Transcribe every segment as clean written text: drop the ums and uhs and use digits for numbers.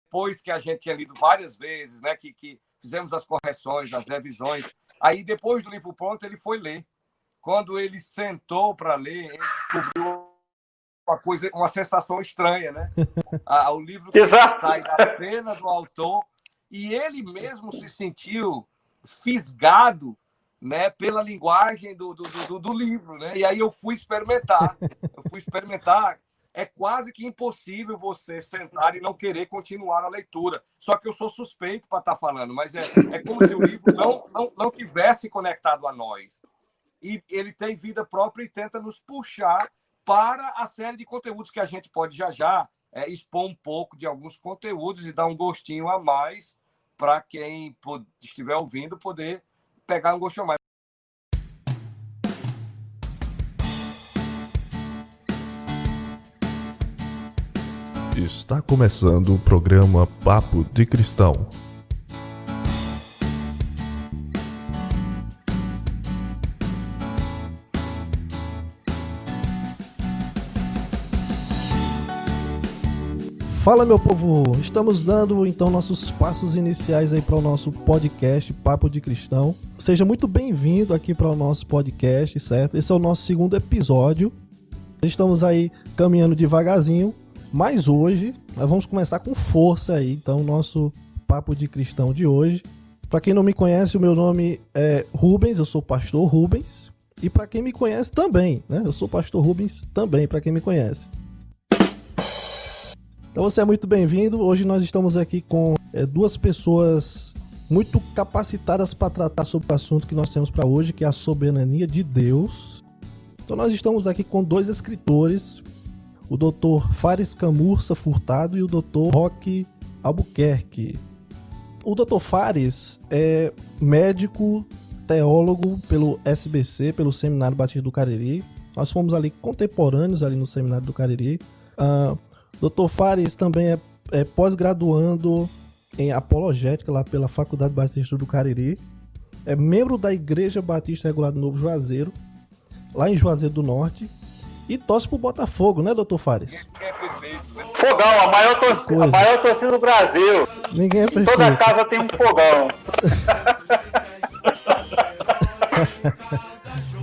depois que a gente tinha lido várias vezes, né, que fizemos as correções, as revisões, aí depois do livro pronto ele foi ler. Quando ele sentou para ler, ele descobriu uma sensação estranha, né? O livro sai da pena do autor e ele mesmo se sentiu fisgado, né, pela linguagem do livro, né? E aí eu fui experimentar. É quase que impossível você sentar e não querer continuar a leitura. Só que eu sou suspeito para estar falando, mas é como se o livro não tivesse conectado a nós. E ele tem vida própria e tenta nos puxar para a série de conteúdos que a gente pode já expor um pouco de alguns conteúdos e dar um gostinho a mais para quem estiver ouvindo poder pegar um gostinho a mais. Está começando o programa Papo de Cristão. Fala, meu povo! Estamos dando então nossos passos iniciais aí para o nosso podcast Papo de Cristão. Seja muito bem-vindo aqui para o nosso podcast, certo? Esse é o nosso segundo episódio. Estamos aí caminhando devagarzinho, mas hoje nós vamos começar com força aí, então, o nosso Papo de Cristão de hoje. Para quem não me conhece, o meu nome é Rubens, eu sou pastor Rubens. E para quem me conhece também, né? Eu sou pastor Rubens também, para quem me conhece. Então você é muito bem-vindo. Hoje nós estamos aqui com duas pessoas muito capacitadas para tratar sobre o assunto que nós temos para hoje, que é a soberania de Deus. Então nós estamos aqui com dois escritores, o Dr. Fares Camurça Furtado e o Dr. Roque Albuquerque. O Dr. Fares é médico, teólogo pelo SBC, pelo Seminário Batista do Cariri. Nós fomos ali contemporâneos ali no Seminário do Cariri. Dr. Fares também é pós-graduando em apologética lá pela Faculdade Batista do Cariri. É membro da Igreja Batista Regular do Novo Juazeiro, lá em Juazeiro do Norte. E torce pro Botafogo, né, Dr. Fares? Ninguém é perfeito, né? Fogão, a maior torcida do Brasil. Ninguém é perfeito. Toda casa tem um fogão.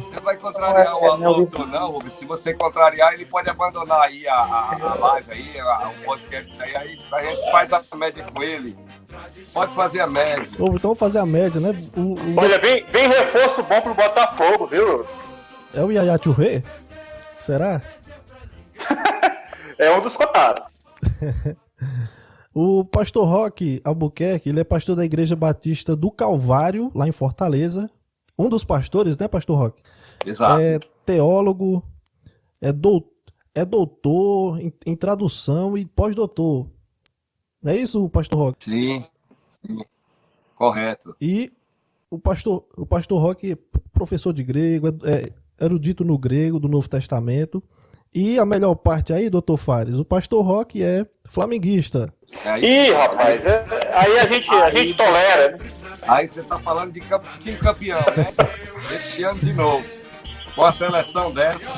Você vai contrariar o autor, não, Rubens? Se você contrariar, ele pode abandonar aí a live, aí, o podcast aí a gente faz a média com ele. Pode fazer a média. Então vamos fazer a média, né? Olha, vem reforço bom pro Botafogo, viu? É o Yaya Touré? Será? É um dos cotados. O pastor Roque Albuquerque, ele é pastor da Igreja Batista do Calvário, lá em Fortaleza. Um dos pastores, né, pastor Roque? Exato. É teólogo, é doutor em tradução e pós-doutor. Não é isso, pastor Roque? Sim. Correto. E o pastor Roque é professor de grego, é erudito no grego do Novo Testamento. E a melhor parte aí, doutor Fares, o pastor Roque é flamenguista. Ih, rapaz, aí a gente tolera. Aí você tá falando de time campeão, né? Esse ano de novo. Com a seleção dessa.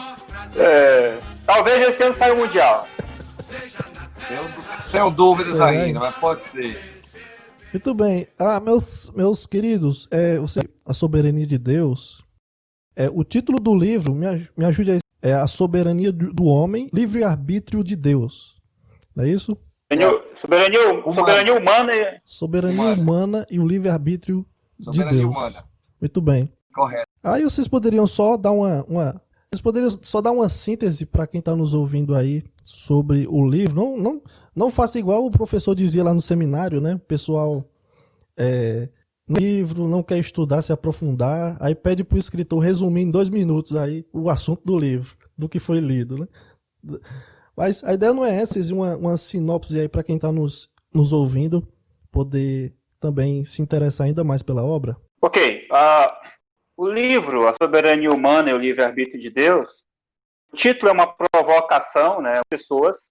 Talvez esse ano saia o Mundial. Eu tenho dúvidas ainda, mas pode ser. Muito bem. Meus queridos, a soberania de Deus. O título do livro, me ajude aí, é A Soberania do Homem, Livre-Arbítrio de Deus. Não é isso? Soberania humana. Soberania humana e o livre-arbítrio de Deus. Humana. Muito bem. Correto. Aí vocês poderiam só dar uma síntese para quem está nos ouvindo aí sobre o livro. Não faça igual o professor dizia lá no seminário, né? O pessoal no livro não quer estudar, se aprofundar, aí pede para o escritor resumir em 2 minutos aí o assunto do livro, do que foi lido, né? Mas a ideia não é essa, é uma sinopse aí para quem está nos ouvindo poder também se interessar ainda mais pela obra. Ok, o livro, A Soberania Humana e o Livre-Arbítrio de Deus, o título é uma provocação, né? As pessoas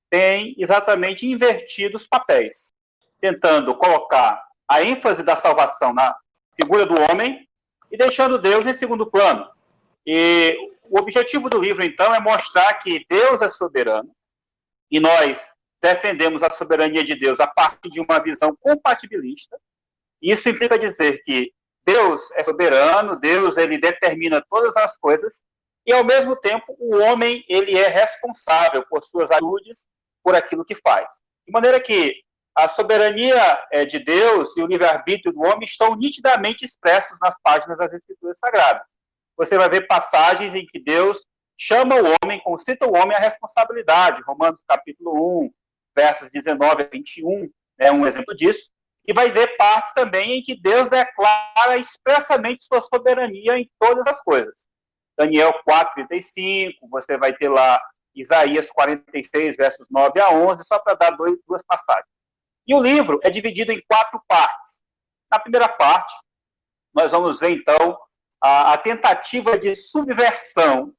têm exatamente invertido os papéis, tentando colocar a ênfase da salvação na figura do homem e deixando Deus em segundo plano. E o objetivo do livro, então, é mostrar que Deus é soberano e nós defendemos a soberania de Deus a partir de uma visão compatibilista. Isso implica dizer que Deus é soberano, Deus ele determina todas as coisas, e, ao mesmo tempo, o homem ele é responsável por suas atitudes, por aquilo que faz. De maneira que a soberania de Deus e o livre-arbítrio do homem estão nitidamente expressos nas páginas das Escrituras Sagradas. Você vai ver passagens em que Deus chama o homem, concita o homem à responsabilidade. Romanos capítulo 1, versos 19 a 21, é um exemplo disso. E vai ver partes também em que Deus declara expressamente sua soberania em todas as coisas. Daniel 4:35, você vai ter lá Isaías 46, versos 9 a 11, só para dar duas passagens. E o livro é dividido em 4 partes. Na primeira parte, nós vamos ver, então, a tentativa de subversão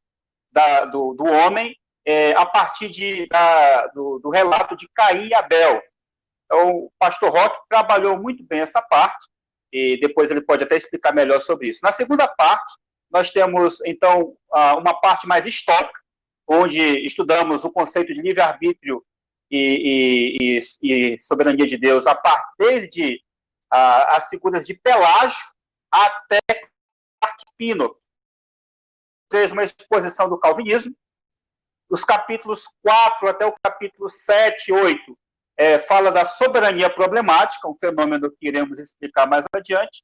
do homem a partir do relato de Caim e Abel. Então, o pastor Roque trabalhou muito bem essa parte, e depois ele pode até explicar melhor sobre isso. Na segunda parte, nós temos, então, uma parte mais histórica, onde estudamos o conceito de livre-arbítrio e soberania de Deus desde as figuras de Pelágio até Pino. Fez uma exposição do calvinismo. Os capítulos 4 até o capítulo 7, 8, fala da soberania problemática, um fenômeno que iremos explicar mais adiante.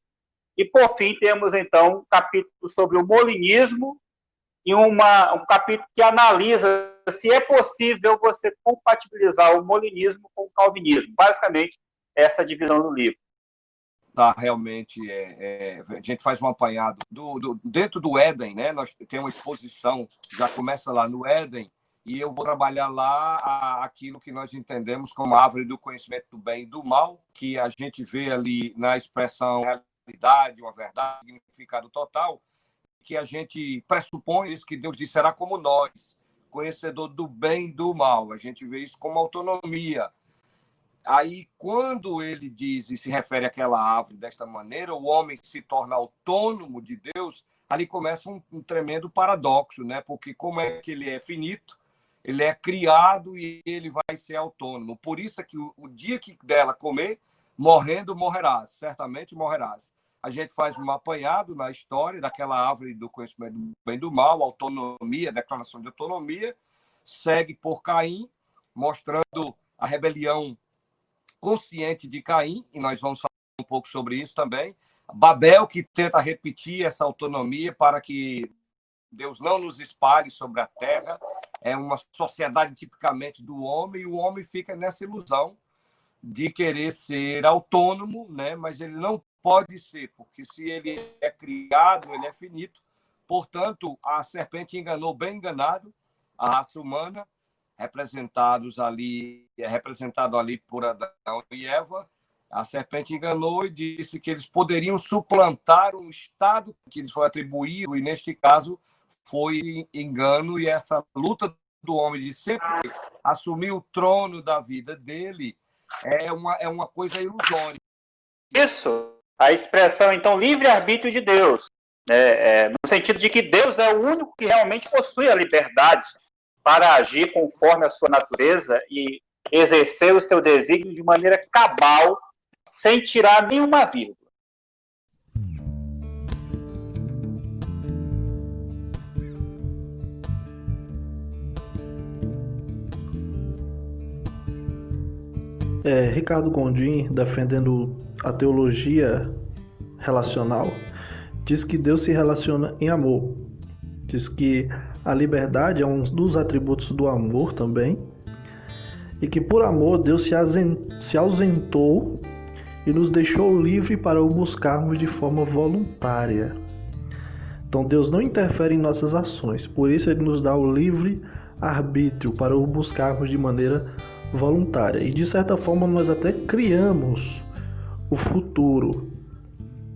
E, por fim, temos, então, um capítulo sobre o molinismo e um capítulo que analisa se é possível você compatibilizar o molinismo com o calvinismo. Basicamente, essa divisão do livro. Tá, realmente, a gente faz um apanhado. Dentro do Éden, né, nós temos uma exposição, já começa lá no Éden, e eu vou trabalhar lá aquilo que nós entendemos como a árvore do conhecimento do bem e do mal, que a gente vê ali na expressão realidade, uma verdade, significado total, que a gente pressupõe isso, que Deus disse, será como nós, conhecedor do bem e do mal. A gente vê isso como autonomia. Aí, quando ele diz e se refere àquela árvore desta maneira, o homem se torna autônomo de Deus, ali começa um tremendo paradoxo, né? Porque como é que ele é finito, ele é criado e ele vai ser autônomo. Por isso é que o dia que dela comer, morrendo, morrerás. Certamente morrerás. A gente faz um apanhado na história daquela árvore do conhecimento do bem e do mal, autonomia, declaração de autonomia, segue por Caim, mostrando a rebelião consciente de Caim, e nós vamos falar um pouco sobre isso também. Babel, que tenta repetir essa autonomia para que Deus não nos espalhe sobre a terra. É uma sociedade tipicamente do homem, e o homem fica nessa ilusão de querer ser autônomo, né? Mas ele não pode ser, porque se ele é criado, ele é finito. Portanto, a serpente enganou, bem enganado, a raça humana, representado ali por Adão e Eva. A serpente enganou e disse que eles poderiam suplantar um estado que lhes foi atribuído, e neste caso foi engano, e essa luta do homem de sempre assumir o trono da vida dele é uma coisa ilusória. Isso, a expressão, então, livre-arbítrio de Deus, no sentido de que Deus é o único que realmente possui a liberdade para agir conforme a sua natureza e exercer o seu desígnio de maneira cabal, sem tirar nenhuma vírgula. Ricardo Gondim, defendendo a teologia relacional, diz que Deus se relaciona em amor. Diz que a liberdade é um dos atributos do amor também, e que por amor Deus se ausentou e nos deixou livre para o buscarmos de forma voluntária. Então Deus não interfere em nossas ações, por isso Ele nos dá o livre arbítrio para o buscarmos de maneira voluntária. E de certa forma nós até criamos o futuro.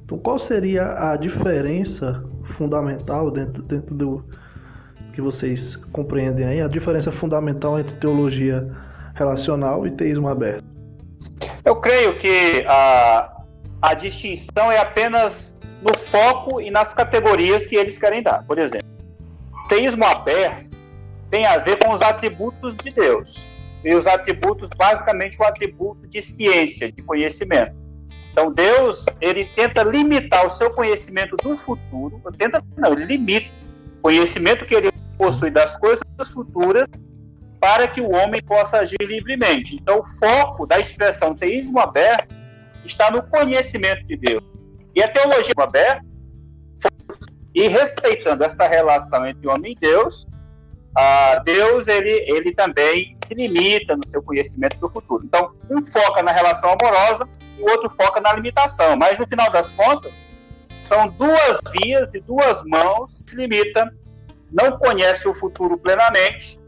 Então qual seria a diferença fundamental dentro do que vocês compreendem aí, a diferença fundamental entre teologia relacional e teísmo aberto? Eu creio que a distinção é apenas no foco e nas categorias que eles querem dar. Por exemplo, teísmo aberto tem a ver com os atributos de Deus. e os atributos, basicamente o atributo de ciência, de conhecimento. Então Deus, ele tenta limitar o seu conhecimento do futuro, ele limita o conhecimento que ele possui das coisas futuras para que o homem possa agir livremente. Então o foco da expressão teísmo aberto está no conhecimento de Deus. E a teologia aberta, e respeitando esta relação entre homem e Deus, Deus ele também se limita no seu conhecimento do futuro. Então, um foca na relação amorosa e o outro foca na limitação. Mas, no final das contas, são duas vias e duas mãos que se limitam, não conhece o futuro plenamente,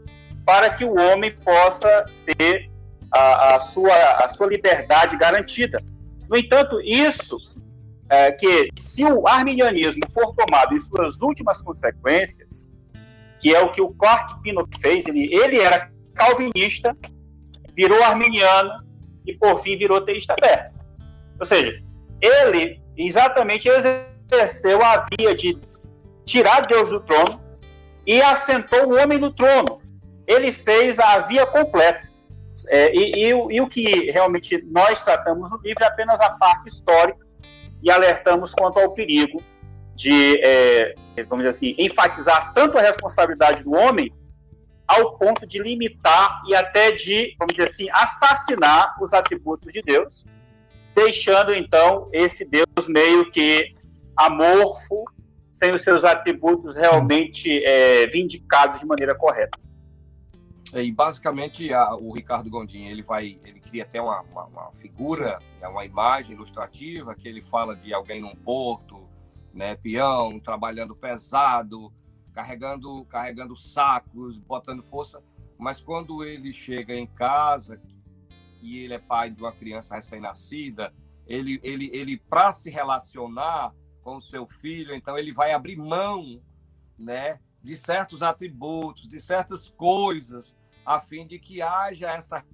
para que o homem possa ter a sua liberdade garantida. No entanto, isso que se o arminianismo for tomado em suas últimas consequências, que é o que o Clark Pinnock fez, ele era calvinista, virou arminiano e, por fim, virou teísta aberto. Ou seja, ele exatamente exerceu a via de tirar Deus do trono e assentou o homem no trono. Ele fez a via completa. E o que realmente nós tratamos no livro é apenas a parte histórica e alertamos quanto ao perigo de, vamos dizer assim, enfatizar tanto a responsabilidade do homem ao ponto de limitar e até de, vamos dizer assim, assassinar os atributos de Deus, deixando, então, esse Deus meio que amorfo, sem os seus atributos realmente vindicados de maneira correta. E basicamente o Ricardo Gondim ele cria até uma figura, uma imagem ilustrativa que ele fala de alguém num porto, né, peão, trabalhando pesado, carregando sacos, botando força, mas quando ele chega em casa e ele é pai de uma criança recém-nascida, ele para se relacionar com o seu filho, então ele vai abrir mão, né, de certos atributos, de certas coisas, a fim de que haja essa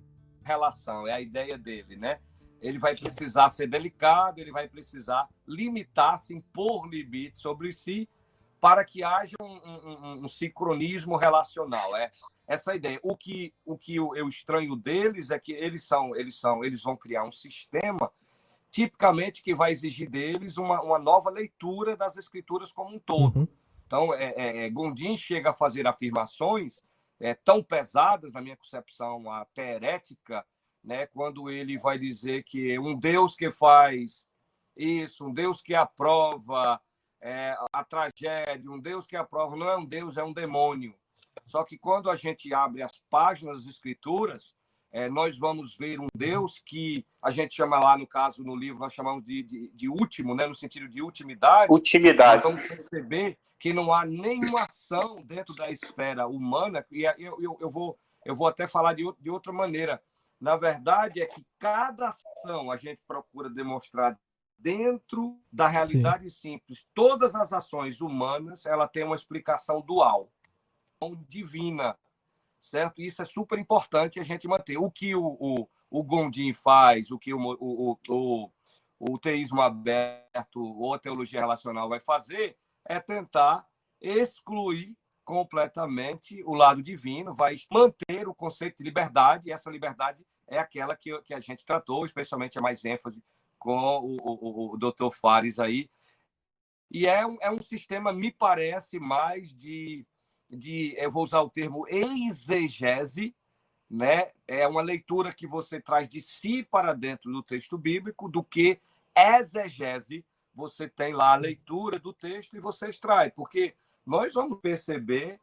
relação. É a ideia dele, né? Ele vai precisar ser delicado, ele vai precisar limitar-se, impor limites sobre si, para que haja um sincronismo relacional. É essa a ideia. O que eu estranho deles é que eles vão criar um sistema tipicamente que vai exigir deles uma nova leitura das escrituras como um todo. Uhum. Então, Gondim chega a fazer afirmações tão pesadas, na minha concepção, até herética, né, quando ele vai dizer que um Deus que faz isso, um Deus que aprova a tragédia, um Deus que aprova, não é um Deus, é um demônio. Só que quando a gente abre as páginas das Escrituras, nós vamos ver um Deus que a gente chama lá, no caso, no livro, nós chamamos de último, né, no sentido de ultimidade. Nós vamos perceber que não há nenhuma ação dentro da esfera humana, e eu vou até falar de outra maneira. Na verdade, é que cada ação a gente procura demonstrar dentro da realidade simples. Todas as ações humanas, ela tem uma explicação dual, divina, certo? Isso é super importante a gente manter. O que o Gondim faz, o que o teísmo aberto ou a teologia relacional vai fazer é tentar excluir completamente o lado divino, vai manter o conceito de liberdade, e essa liberdade é aquela que a gente tratou, especialmente a mais ênfase com o Dr. Fares aí. E é um sistema, me parece, mais eu vou usar o termo exegese, né? É uma leitura que você traz de si para dentro do texto bíblico, do que exegese. Você tem lá a leitura do texto e você extrai, porque nós vamos perceber,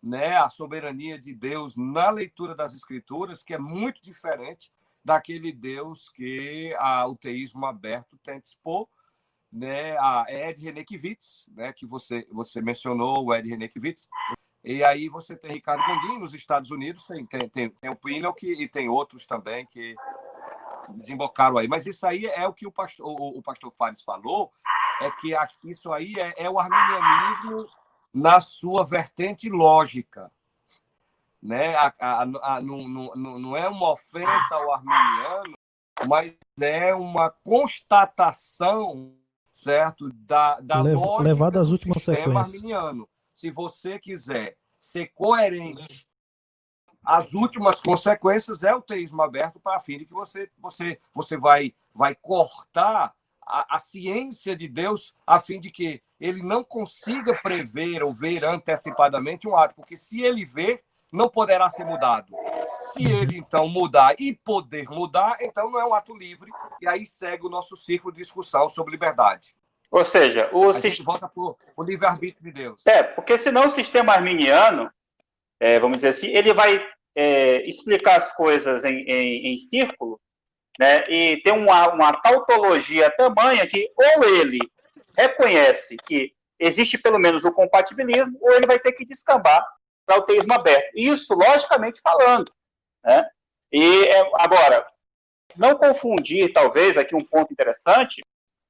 né, a soberania de Deus na leitura das Escrituras, que é muito diferente daquele Deus que o teísmo aberto tenta expor, né? A Ed Renekiewicz, né, que você mencionou, o Ed Renekiewicz, e aí você tem Ricardo Gondim nos Estados Unidos, tem o Pinnock e tem outros também que desembocaram aí. Mas isso aí é o que o pastor Fares falou, é que isso aí é o arminianismo na sua vertente lógica, né? Não é uma ofensa ao arminiano, mas é uma constatação, certo, da lógica levada às do últimas sistema sequências arminiano. Se você quiser ser coerente as últimas consequências é o teísmo aberto para fim de que você vai cortar a ciência de Deus a fim de que ele não consiga prever ou ver antecipadamente um ato, porque se ele ver, não poderá ser mudado. Se ele, então, mudar e poder mudar, então não é um ato livre, e aí segue o nosso ciclo de discussão sobre liberdade. Ou seja, A gente volta para o livre-arbítrio de Deus. Porque senão o sistema arminiano, vamos dizer assim, ele vai explicar as coisas em círculo, né, e tem uma tautologia tamanha que ou ele reconhece que existe pelo menos o compatibilismo, ou ele vai ter que descambar para o teísmo aberto. Isso, logicamente falando. Né? E agora, não confundir, talvez, aqui um ponto interessante,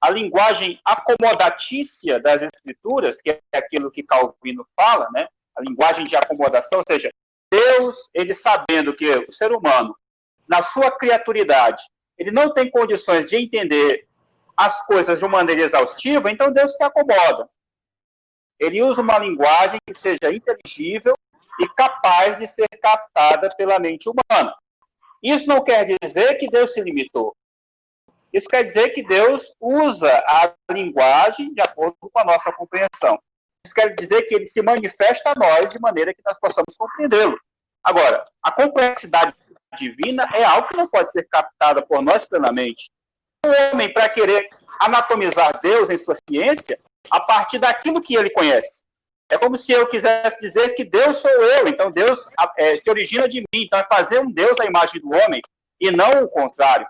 a linguagem acomodatícia das escrituras, que é aquilo que Calvino fala, né? A linguagem de acomodação, ou seja, Deus, ele sabendo que o ser humano, na sua criaturidade, ele não tem condições de entender as coisas de uma maneira exaustiva, então Deus se acomoda. Ele usa uma linguagem que seja inteligível e capaz de ser captada pela mente humana. Isso não quer dizer que Deus se limitou. Isso quer dizer que Deus usa a linguagem de acordo com a nossa compreensão. Isso quer dizer que ele se manifesta a nós de maneira que nós possamos compreendê-lo. Agora, a complexidade divina é algo que não pode ser captada por nós plenamente. O homem, para querer anatomizar Deus em sua ciência, a partir daquilo que ele conhece. É como se eu quisesse dizer que Deus sou eu, então Deus se origina de mim, então é fazer um Deus à imagem do homem, e não o contrário.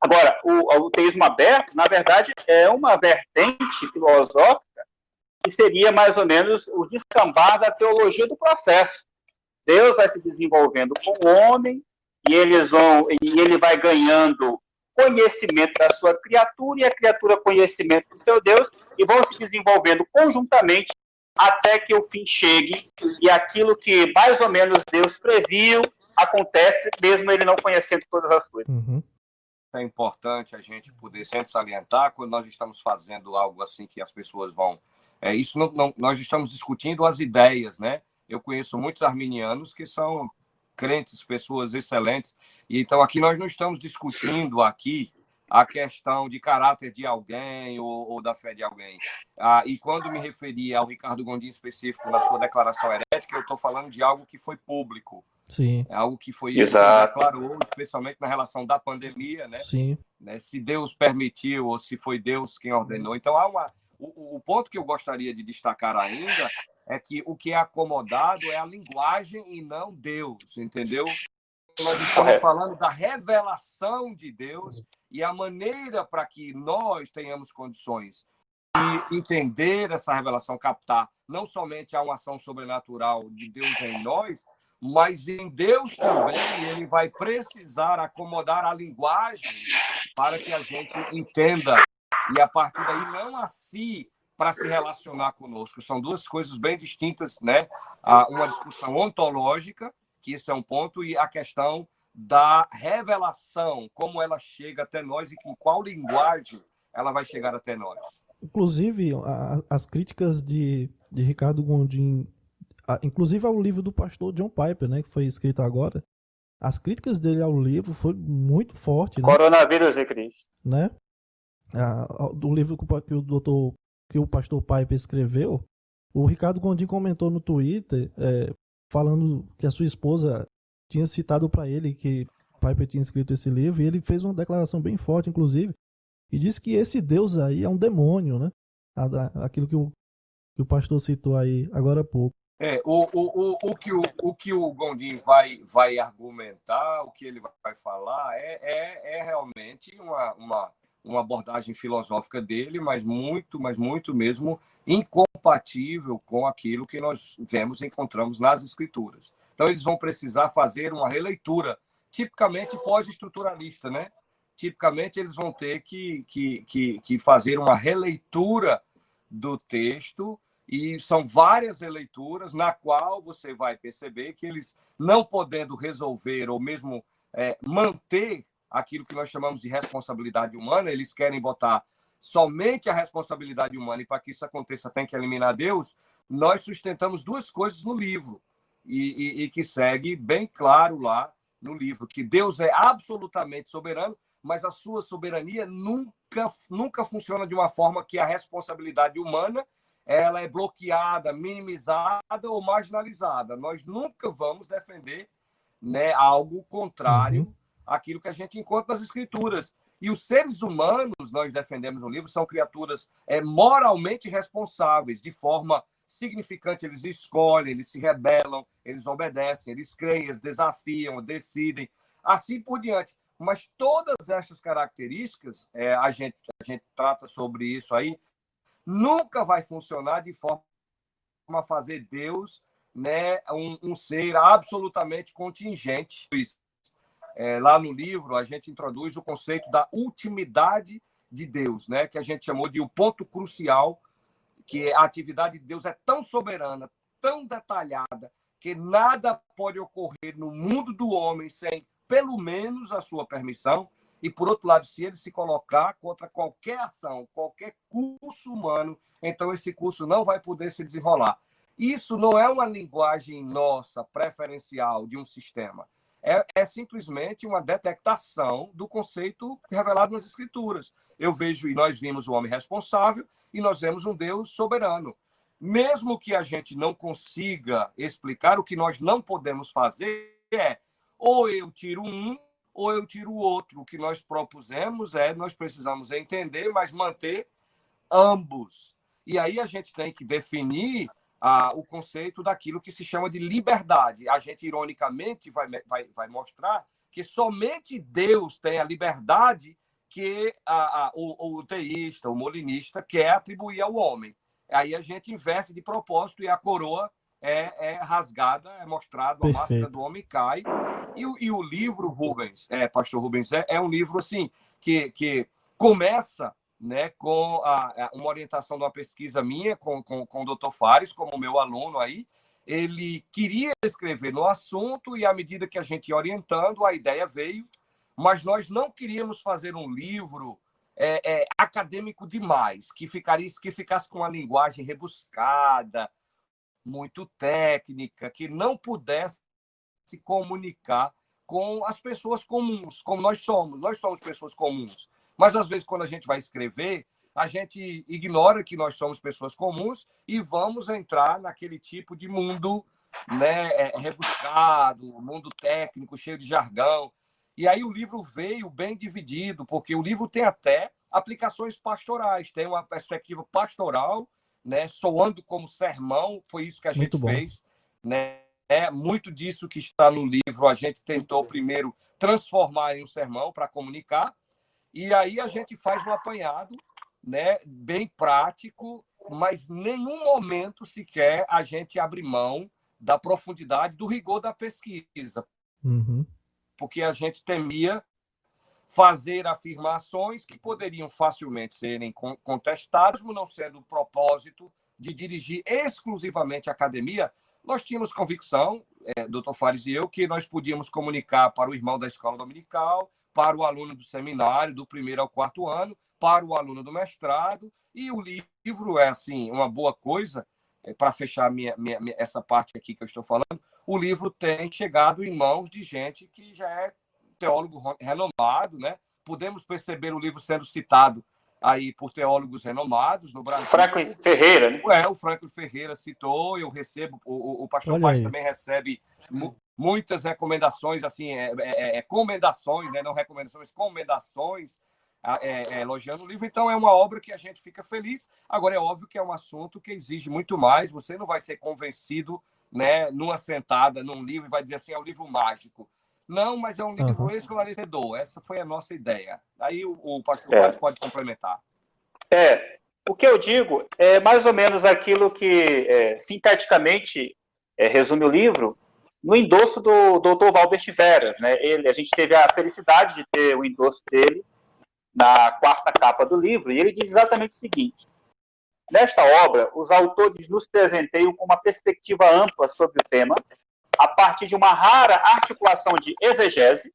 Agora, o teísmo aberto, na verdade, é uma vertente filosófica que seria mais ou menos o descambar da teologia do processo. Deus vai se desenvolvendo com o homem, e ele vai ganhando conhecimento da sua criatura, e a criatura conhecimento do seu Deus, e vão se desenvolvendo conjuntamente até que o fim chegue, e aquilo que mais ou menos Deus previu acontece, mesmo ele não conhecendo todas as coisas. Uhum. É importante a gente poder sempre salientar quando nós estamos fazendo algo assim que as pessoas vão... nós estamos discutindo as ideias, né? Eu conheço muitos arminianos que são crentes, pessoas excelentes, e então aqui nós não estamos discutindo aqui a questão de caráter de alguém ou da fé de alguém. E quando me referi ao Ricardo Gondim específico na sua declaração herética, eu estou falando de algo que foi público. Sim. É algo que foi ele que declarou, especialmente na relação da pandemia, né? Sim. Se Deus permitiu ou se foi Deus quem ordenou. Então, o ponto que eu gostaria de destacar ainda é que o que é acomodado é a linguagem e não Deus, entendeu? Nós estamos falando da revelação de Deus e a maneira para que nós tenhamos condições de entender essa revelação, captar não somente a uma ação sobrenatural de Deus em nós, mas em Deus também ele vai precisar acomodar a linguagem para que a gente entenda e a partir daí não a si para se relacionar conosco. São duas coisas bem distintas, né? Uma discussão ontológica, que esse é um ponto, e a questão da revelação, como ela chega até nós e em qual linguagem ela vai chegar até nós. Inclusive, as críticas de Ricardo Gondim, inclusive ao livro do pastor John Piper, né, que foi escrito agora, as críticas dele ao livro foi muito forte, né? Coronavírus e Cristo. Né? Do livro que o pastor Piper escreveu, o Ricardo Gondim comentou no Twitter, falando que a sua esposa tinha citado para ele que Piper tinha escrito esse livro, e ele fez uma declaração bem forte, inclusive, e disse que esse Deus aí é um demônio, né? Aquilo que o pastor citou aí agora há pouco. O que o Gondim vai argumentar, o que ele vai falar, é realmente uma abordagem filosófica dele, mas muito mesmo incompatível com aquilo que nós vemos e encontramos nas Escrituras. Então, eles vão precisar fazer uma releitura, tipicamente pós-estruturalista, né? Tipicamente, eles vão ter que fazer uma releitura do texto, e são várias releituras na qual você vai perceber que eles, não podendo resolver ou mesmo manter aquilo que nós chamamos de responsabilidade humana, eles querem botar somente a responsabilidade humana, e para que isso aconteça tem que eliminar Deus. Nós sustentamos duas coisas no livro, e que segue bem claro lá no livro, que Deus é absolutamente soberano, mas a sua soberania nunca funciona de uma forma que a responsabilidade humana ela é bloqueada, minimizada ou marginalizada. Nós nunca vamos defender, né, algo contrário àquilo que a gente encontra nas Escrituras. E os seres humanos, nós defendemos no livro, são criaturas moralmente responsáveis, de forma significante. Eles escolhem, eles se rebelam, eles obedecem, eles creem, eles desafiam, decidem, assim por diante. Mas todas essas características, a gente trata sobre isso aí, nunca vai funcionar de forma a fazer Deus, né, um ser absolutamente contingente. Lá no livro, a gente introduz o conceito da ultimidade de Deus, né, que a gente chamou de o ponto crucial, que a atividade de Deus é tão soberana, tão detalhada, que nada pode ocorrer no mundo do homem sem, pelo menos, a sua permissão. E, por outro lado, se ele se colocar contra qualquer ação, qualquer curso humano, então esse curso não vai poder se desenrolar. Isso não é uma linguagem nossa, preferencial, de um sistema. É simplesmente uma detectação do conceito revelado nas Escrituras. Eu vejo, e nós vimos o homem responsável, e nós vemos um Deus soberano. Mesmo que a gente não consiga explicar, o que nós não podemos fazer ou eu tiro um, ou eu tiro o outro. O que nós propusemos nós precisamos entender, mas manter ambos. E aí a gente tem que definir o conceito daquilo que se chama de liberdade. A gente, ironicamente, vai mostrar que somente Deus tem a liberdade que o teísta, o molinista, quer atribuir ao homem. Aí a gente inverte de propósito e a coroa é rasgada, é mostrado, a máscara do homem cai. E o livro, Rubens, pastor Rubens, é um livro assim, que começa, né, com uma orientação de uma pesquisa minha com o Dr. Fares, como meu aluno aí. Ele queria escrever no assunto e, à medida que a gente ia orientando, a ideia veio, mas nós não queríamos fazer um livro acadêmico demais, que ficasse com uma linguagem rebuscada, muito técnica, que não pudesse se comunicar com as pessoas comuns, como nós somos. Nós somos pessoas comuns. Mas, às vezes, quando a gente vai escrever, a gente ignora que nós somos pessoas comuns e vamos entrar naquele tipo de mundo, né, rebuscado, mundo técnico, cheio de jargão. E aí o livro veio bem dividido, porque o livro tem até aplicações pastorais, tem uma perspectiva pastoral, né, soando como sermão. Foi isso que a gente fez, né? Muito disso que está no livro a gente tentou primeiro transformar em um sermão para comunicar, e aí a gente faz um apanhado, né, bem prático, mas nenhum momento sequer a gente abre mão da profundidade, do rigor da pesquisa, porque a gente temia fazer afirmações que poderiam facilmente serem contestadas, não sendo o propósito de dirigir exclusivamente a academia. Nós tínhamos convicção, Dr. Fares e eu, que nós podíamos comunicar para o irmão da escola dominical, para o aluno do seminário, do 1º ao 4º ano, para o aluno do mestrado, e o livro é, assim, uma boa coisa, para fechar essa parte aqui que eu estou falando. O livro tem chegado em mãos de gente que já é teólogo renomado, né? Podemos perceber o livro sendo citado aí por teólogos renomados no Brasil. Franklin Ferreira, né? O Franklin Ferreira citou, eu recebo, o pastor Fares também recebe muitas recomendações, assim, comendações, né? Não recomendações, comendações, elogiando o livro. Então, é uma obra que a gente fica feliz. Agora, é óbvio que é um assunto que exige muito mais. Você não vai ser convencido, né, numa sentada, num livro, e vai dizer assim, é um livro mágico. Não, mas é um livro esclarecedor. Essa foi a nossa ideia. Aí o pastor Fares pode complementar. O que eu digo é mais ou menos aquilo que, sinteticamente, resume o livro, no endosso do Dr. Valbert Veras, né? A gente teve a felicidade de ter o endosso dele na 4ª capa do livro, e ele diz exatamente o seguinte: nesta obra, os autores nos presenteiam com uma perspectiva ampla sobre o tema, a partir de uma rara articulação de exegese.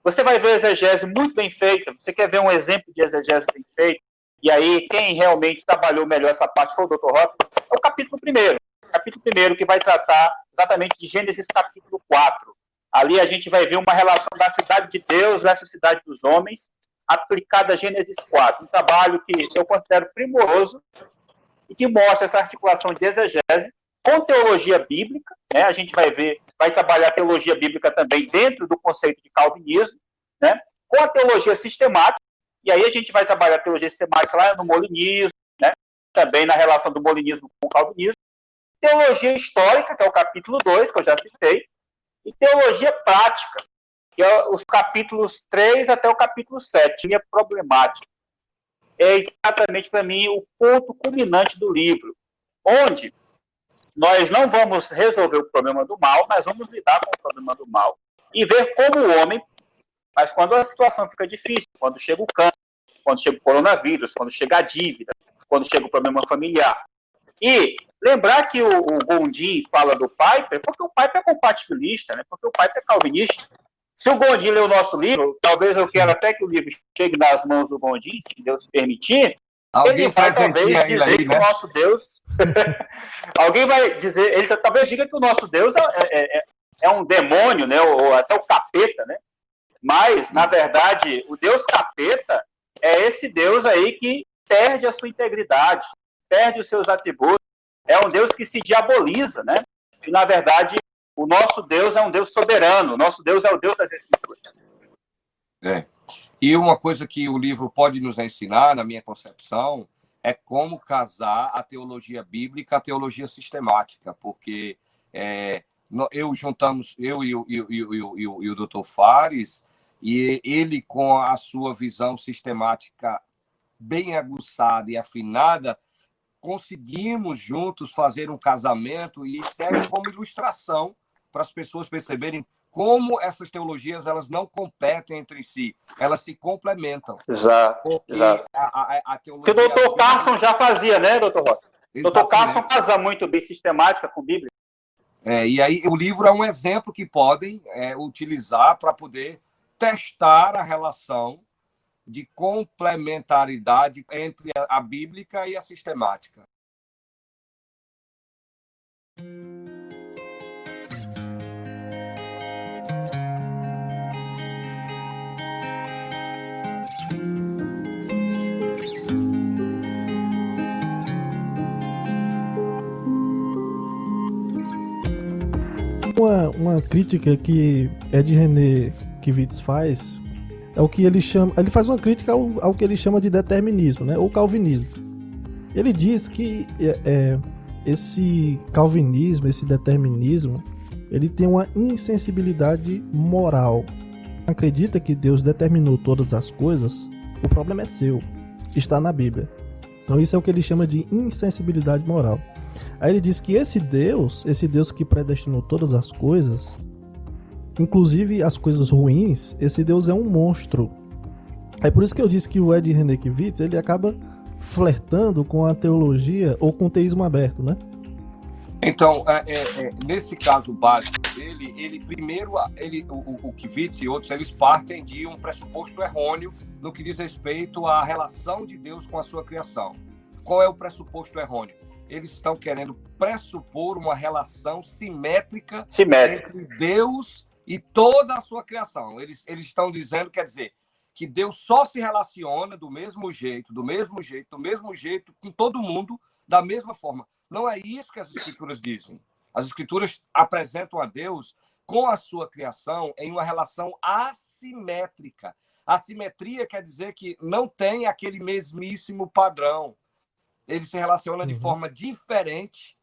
Você vai ver exegese muito bem feita. Você quer ver um exemplo de exegese bem feita? E aí, quem realmente trabalhou melhor essa parte foi o Dr. Roth. É o capítulo 1º. O capítulo 1º, que vai tratar exatamente de Gênesis capítulo 4. Ali a gente vai ver uma relação da cidade de Deus versus cidade dos homens, aplicada a Gênesis 4. Um trabalho que eu considero primoroso e que mostra essa articulação de exegese com teologia bíblica, né? A gente vai trabalhar a teologia bíblica também dentro do conceito de calvinismo, né? Com a teologia sistemática, e aí a gente vai trabalhar a teologia sistemática lá no molinismo, né? Também na relação do molinismo com o calvinismo, teologia histórica, que é o capítulo 2, que eu já citei, e teologia prática, que é os capítulos 3 até o capítulo 7, é problemática. É exatamente, para mim, o ponto culminante do livro, onde nós não vamos resolver o problema do mal, mas vamos lidar com o problema do mal. E ver como o homem, mas quando a situação fica difícil, quando chega o câncer, quando chega o coronavírus, quando chega a dívida, quando chega o problema familiar. E lembrar que o Gondim fala do Piper, porque o Piper é compatibilista, né? Porque o Piper é calvinista. Se o Gondim ler o nosso livro, talvez eu quero até que o livro chegue nas mãos do Gondim, se Deus permitir, Alguém ele vai talvez dizer aí, que né? o nosso Deus... Alguém vai dizer... Ele talvez diga que o nosso Deus é um demônio, né? Ou até o capeta, né? Mas, na verdade, o Deus capeta é esse Deus aí que perde a sua integridade, perde os seus atributos, é um Deus que se diaboliza, né? E, na verdade, o nosso Deus é um Deus soberano, o nosso Deus é o Deus das Escrituras. É. E uma coisa que o livro pode nos ensinar, na minha concepção, é como casar a teologia bíblica à teologia sistemática, porque eu e o Dr. Fares, e ele com a sua visão sistemática bem aguçada e afinada, conseguimos juntos fazer um casamento e serve como ilustração para as pessoas perceberem como essas teologias elas não competem entre si, elas se complementam. Exato. Porque exato. a teologia... Que o Dr. Carson já fazia, né, Dr. Rocha? O Dr. Carson casa muito bem sistemática com Bíblia. E aí o livro é um exemplo que podem utilizar para poder testar a relação de complementaridade entre a bíblica e a sistemática. Uma crítica que Ed René Kivitz faz é o que ele chama. Ele faz uma crítica ao que ele chama de determinismo, né? Ou calvinismo. Ele diz que esse calvinismo, esse determinismo, ele tem uma insensibilidade moral. Acredita que Deus determinou todas as coisas, o problema é seu. Está na Bíblia. Então isso é o que ele chama de insensibilidade moral. Aí ele diz que esse Deus que predestinou todas as coisas, inclusive as coisas ruins, esse Deus é um monstro. É por isso que eu disse que o Ed René Kivitz, ele acaba flertando com a teologia ou com o teísmo aberto, né? Então, nesse caso básico dele, o Kivitz e outros, eles partem de um pressuposto errôneo no que diz respeito à relação de Deus com a sua criação. Qual é o pressuposto errôneo? Eles estão querendo pressupor uma relação simétrica entre Deus e toda a sua criação. Eles estão dizendo, quer dizer, que Deus só se relaciona do mesmo jeito com todo mundo, da mesma forma. Não é isso que as Escrituras dizem. As Escrituras apresentam a Deus com a sua criação em uma relação assimétrica. Assimetria quer dizer que não tem aquele mesmíssimo padrão. Ele se relaciona de forma diferente,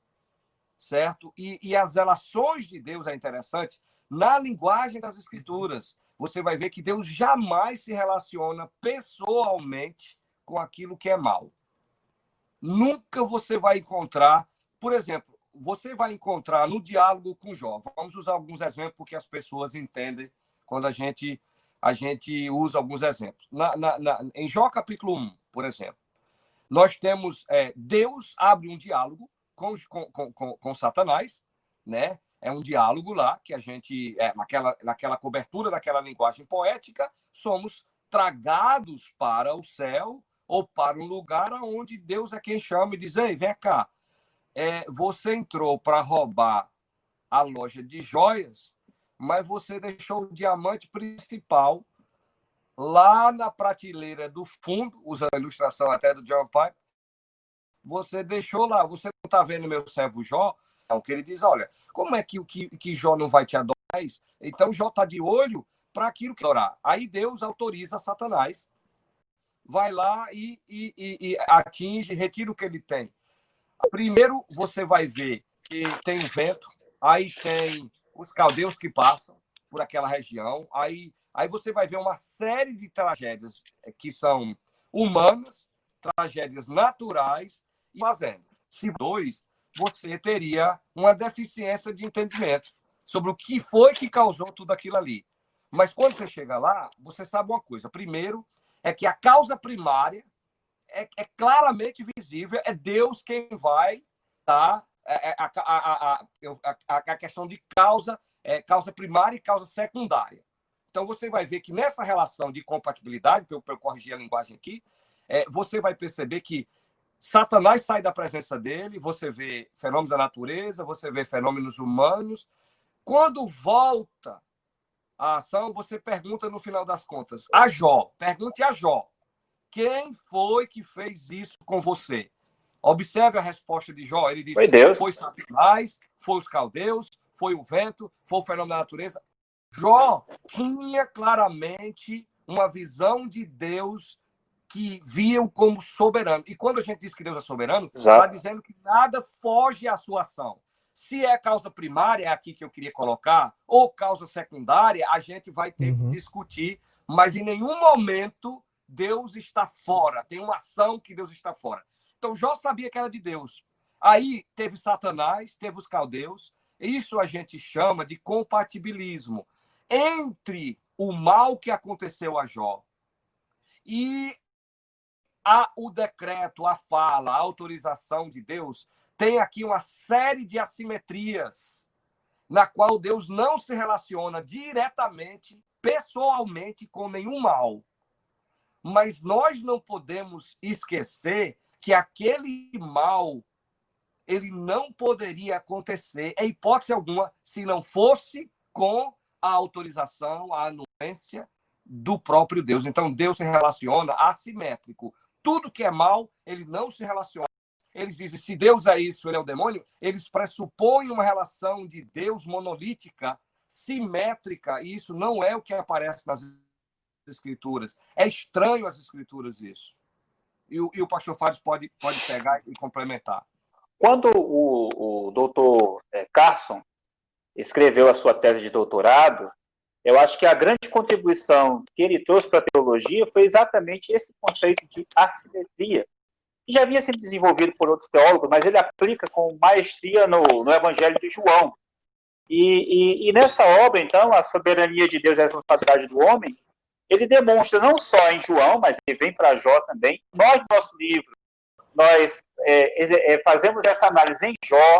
certo? E as relações de Deus é interessante. Na linguagem das Escrituras, você vai ver que Deus jamais se relaciona pessoalmente com aquilo que é mal. Nunca você vai encontrar, por exemplo, você vai encontrar no diálogo com Jó. Vamos usar alguns exemplos porque as pessoas entendem quando a gente usa alguns exemplos. Em Jó capítulo 1, por exemplo, nós temos Deus abre um diálogo com Satanás, né? É um diálogo lá que a gente, naquela cobertura daquela linguagem poética, somos tragados para o céu ou para um lugar onde Deus é quem chama e diz: ei, vem cá, você entrou para roubar a loja de joias, mas você deixou o diamante principal lá na prateleira do fundo, usando a ilustração até do John Piper, você deixou lá. Você não está vendo meu servo Jó? Então, que ele diz, olha, como é que Jó não vai te adorar? Então, Jó está de olho para aquilo que adorar. Aí Deus autoriza Satanás, vai lá e atinge, retira o que ele tem. Primeiro, você vai ver que tem o vento, aí tem os caldeus que passam por aquela região, aí você vai ver uma série de tragédias que são humanas, tragédias naturais, e fazendo. Se dois, você teria uma deficiência de entendimento sobre o que foi que causou tudo aquilo ali. Mas quando você chega lá, você sabe uma coisa. Primeiro, é que a causa primária é claramente visível, é Deus quem vai dar a questão de causa primária e causa secundária. Então, você vai ver que nessa relação de compatibilidade, para eu corrigir a linguagem aqui, você vai perceber que Satanás sai da presença dele, você vê fenômenos da natureza, você vê fenômenos humanos. Quando volta a ação, você pergunta no final das contas, a Jó, pergunte a Jó, quem foi que fez isso com você? Observe a resposta de Jó, ele diz, foi Deus. Foi Satanás, foi os caldeus, foi o vento, foi o fenômeno da natureza. Jó tinha claramente uma visão de Deus que viam como soberano. E quando a gente diz que Deus é soberano, está dizendo que nada foge à sua ação. Se é causa primária, é aqui que eu queria colocar, ou causa secundária, a gente vai ter que discutir, mas em nenhum momento Deus está fora. Tem uma ação que Deus está fora. Então, Jó sabia que era de Deus. Aí teve Satanás, teve os caldeus. Isso a gente chama de compatibilismo entre o mal que aconteceu a Jó e o decreto, a fala, a autorização de Deus. Tem aqui uma série de assimetrias na qual Deus não se relaciona diretamente, pessoalmente, com nenhum mal. Mas nós não podemos esquecer que aquele mal ele não poderia acontecer, em hipótese alguma, se não fosse com a autorização, a anuência do próprio Deus. Então, Deus se relaciona assimétrico. Tudo que é mal, ele não se relaciona. Eles dizem, se Deus é isso, ele é o demônio, eles pressupõem uma relação de Deus monolítica, simétrica, e isso não é o que aparece nas Escrituras. É estranho às Escrituras isso. E o pastor Fábio pode pegar e complementar. Quando o doutor Carson escreveu a sua tese de doutorado, eu acho que a grande contribuição que ele trouxe para a teologia foi exatamente esse conceito de assimetria, que já havia sido desenvolvido por outros teólogos, mas ele aplica com maestria no Evangelho de João. E nessa obra, então, a soberania de Deus e a responsabilidade do homem, ele demonstra não só em João, mas ele vem para Jó também. Nós, no nosso livro, nós fazemos essa análise em Jó,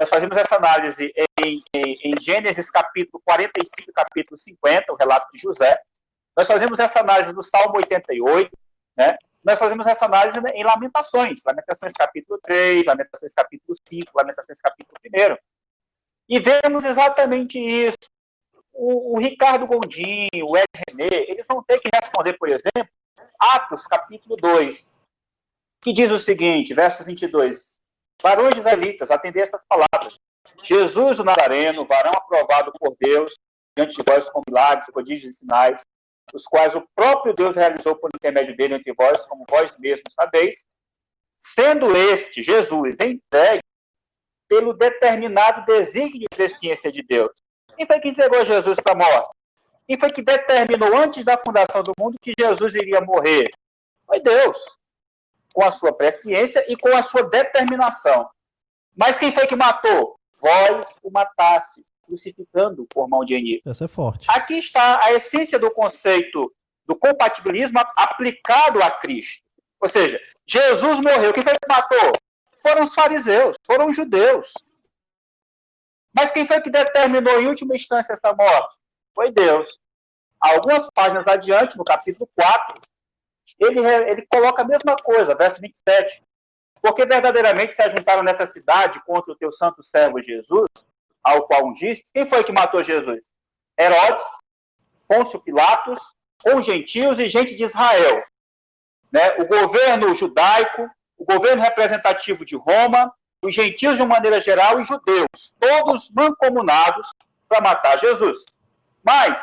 nós fazemos essa análise em Gênesis capítulo 45 e capítulo 50, o relato de José. Nós fazemos essa análise no Salmo 88, né? Nós fazemos essa análise em Lamentações, Lamentações capítulo 3, Lamentações capítulo 5, Lamentações capítulo 1. E vemos exatamente isso. O Ricardo Gondim, o Ed René, eles vão ter que responder, por exemplo, Atos capítulo 2, que diz o seguinte, verso 22, varões israelitas, atendei essas palavras. Jesus, o Nazareno, varão aprovado por Deus, diante de vós com milagres, prodígios e sinais, os quais o próprio Deus realizou por intermédio dele entre vós, como vós mesmos sabeis, sendo este, Jesus, entregue pelo determinado desígnio de presciência de Deus. Quem foi que entregou Jesus para a morte? Quem foi que determinou antes da fundação do mundo que Jesus iria morrer? Foi Deus, com a sua presciência e com a sua determinação. Mas quem foi que matou? Vós o matastes, crucificando por mão de Enico. Essa é forte. Aqui está a essência do conceito do compatibilismo aplicado a Cristo. Ou seja, Jesus morreu. Quem foi que matou? Foram os fariseus, foram os judeus. Mas quem foi que determinou em última instância essa morte? Foi Deus. Algumas páginas adiante, no capítulo 4, ele coloca a mesma coisa, verso 27. Porque verdadeiramente se ajuntaram nessa cidade contra o teu santo servo Jesus, ao qual ungiste, quem foi que matou Jesus? Herodes, Pôncio Pilatos, ou gentios e gente de Israel. Né? O governo judaico, o governo representativo de Roma, os gentios de uma maneira geral e judeus, todos mancomunados para matar Jesus. Mas,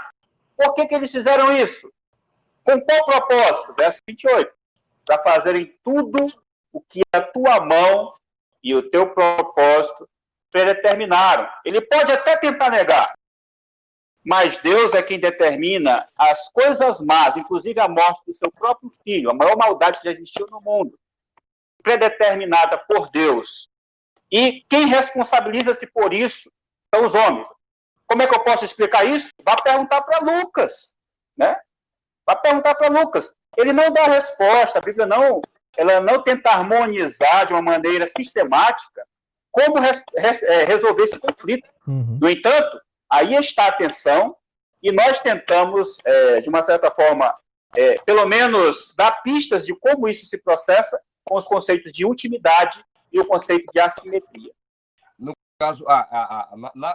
por que eles fizeram isso? Com qual propósito? Verso 28. Para fazerem tudo o que a tua mão e o teu propósito predeterminaram. Ele pode até tentar negar, mas Deus é quem determina as coisas más, inclusive a morte do seu próprio filho, a maior maldade que já existiu no mundo, predeterminada por Deus. E quem responsabiliza-se por isso são os homens. Como é que eu posso explicar isso? Vá perguntar para Lucas, né? Vá perguntar para Lucas. Ele não dá resposta, a Bíblia ela não tenta harmonizar de uma maneira sistemática como resolver esse conflito. Uhum. No entanto, aí está a tensão, e nós tentamos, de uma certa forma, pelo menos, dar pistas de como isso se processa com os conceitos de intimidade e o conceito de assimetria. No caso,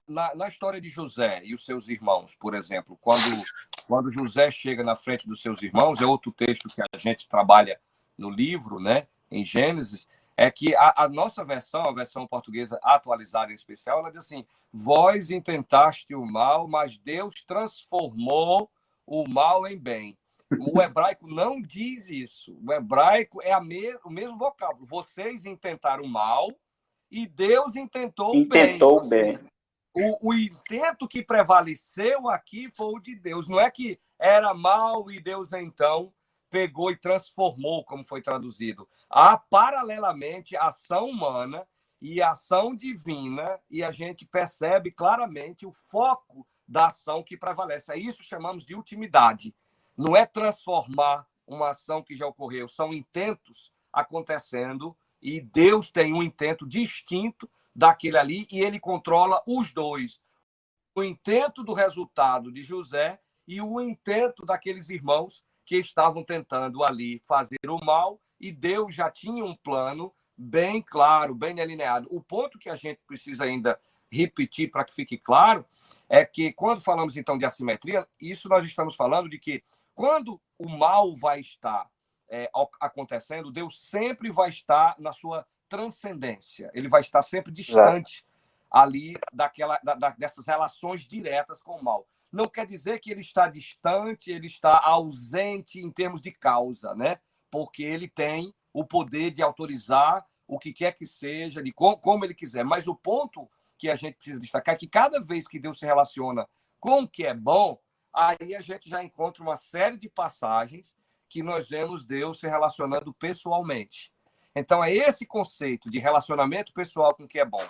na história de José e os seus irmãos, por exemplo, quando José chega na frente dos seus irmãos, é outro texto que a gente trabalha no livro, né, em Gênesis, é que a nossa versão, a versão portuguesa atualizada em especial, ela diz assim: vós intentaste o mal, mas Deus transformou o mal em bem. O hebraico não diz isso. O hebraico é o mesmo vocábulo. Vocês intentaram o mal e Deus intentou o bem. Intentou bem. O intento que prevaleceu aqui foi o de Deus. Não é que era mal e Deus, então, pegou e transformou, como foi traduzido. Há, paralelamente, ação humana e ação divina, e a gente percebe claramente o foco da ação que prevalece. É isso que chamamos de ultimidade. Não é transformar uma ação que já ocorreu, são intentos acontecendo, e Deus tem um intento distinto daquele ali, e ele controla os dois. O intento do resultado de José e o intento daqueles irmãos que estavam tentando ali fazer o mal, e Deus já tinha um plano bem claro, bem delineado. O ponto que a gente precisa ainda repetir para que fique claro é que, quando falamos então de assimetria, isso nós estamos falando de que quando o mal vai estar acontecendo, Deus sempre vai estar na sua transcendência. Ele vai estar sempre distante ali dessas relações diretas com o mal. Não quer dizer que ele está distante, ele está ausente em termos de causa, né? Porque ele tem o poder de autorizar o que quer que seja, de como ele quiser. Mas o ponto que a gente precisa destacar é que cada vez que Deus se relaciona com o que é bom, aí a gente já encontra uma série de passagens que nós vemos Deus se relacionando pessoalmente. Então, é esse conceito de relacionamento pessoal com o que é bom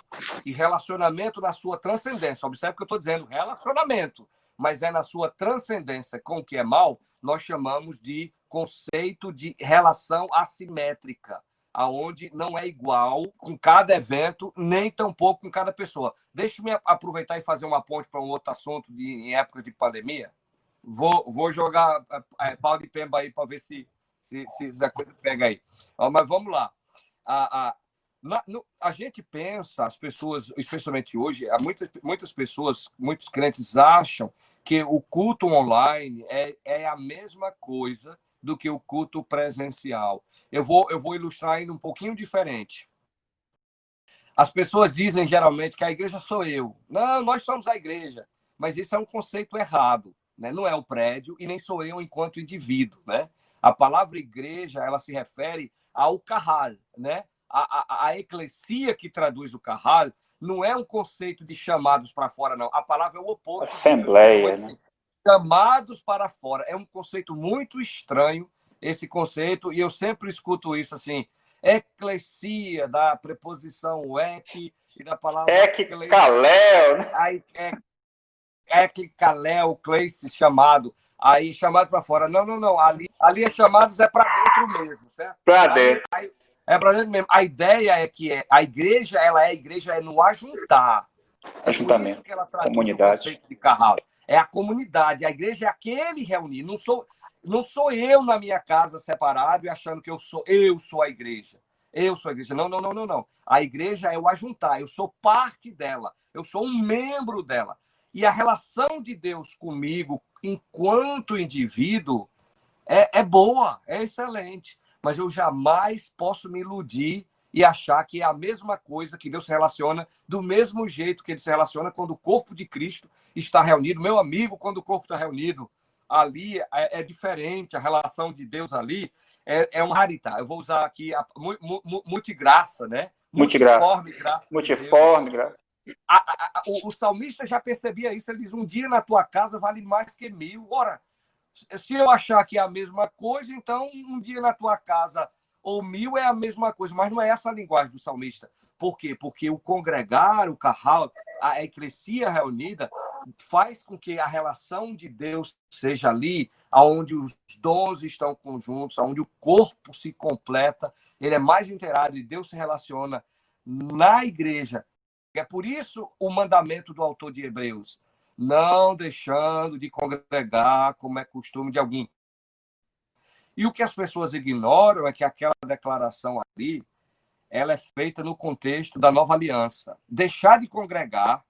e relacionamento na sua transcendência. Observe o que eu estou dizendo, relacionamento, mas é na sua transcendência com o que é mal, nós chamamos de conceito de relação assimétrica, aonde não é igual com cada evento, nem tampouco com cada pessoa. Deixa-me aproveitar e fazer uma ponte para um outro assunto em épocas de pandemia. Vou jogar pau de pemba aí para ver se a coisa pega aí. Mas vamos lá. A gente pensa, as pessoas, especialmente hoje, muitas pessoas, muitos crentes acham que o culto online é a mesma coisa do que o culto presencial. Eu vou ilustrar ainda um pouquinho diferente. As pessoas dizem geralmente que a igreja sou eu. Não, nós somos a igreja. Mas isso é um conceito errado, né? Não é o prédio e nem sou eu enquanto indivíduo, né? A palavra igreja, ela se refere ao carral, né? A eclesia que traduz o carral não é um conceito de chamados para fora, não. A palavra é o oposto. Assembleia, né? Chamados para fora. É um conceito muito estranho, esse conceito, e eu sempre escuto isso assim, eclesia, da preposição ek, e da palavra... Ekkalel, né? Ekkalel, cleice, chamado. Aí, chamado para fora. Não. Ali é chamados é para dentro mesmo, certo? Para dentro. É para dentro mesmo. A ideia é que a igreja, ela é no ajuntar. Ajuntamento. Por isso que ela traduz comunidade. o conceito de carral. É a comunidade. A igreja é aquele reunir. Não sou eu na minha casa separado e achando que eu sou a igreja. eu sou a igreja. Não, não, não, não, não. A igreja é o ajuntar, eu sou parte dela, eu sou um membro dela. E a relação de Deus comigo, enquanto indivíduo, é boa, é excelente. Mas eu jamais posso me iludir e achar que é a mesma coisa, que Deus se relaciona do mesmo jeito que ele se relaciona quando o corpo de Cristo está reunido. Meu amigo, quando o corpo está reunido, ali é diferente, a relação de Deus ali é uma raridade. Eu vou usar aqui a multigraça, né? Multiforme graça. Multiforme graça. O salmista já percebia isso, ele diz, um dia na tua casa vale mais que 1000. Ora, se eu achar que é a mesma coisa, então um dia na tua casa ou 1000 é a mesma coisa, mas não é essa a linguagem do salmista. Por quê? Porque o congregar, o carral, a eclesia reunida, faz com que a relação de Deus seja ali, onde os dons estão conjuntos, onde o corpo se completa, ele é mais inteirado e Deus se relaciona na igreja. É por isso o mandamento do autor de Hebreus, não deixando de congregar, como é costume de algum. E o que as pessoas ignoram é que aquela declaração ali, ela é feita no contexto da nova aliança. Deixar de congregar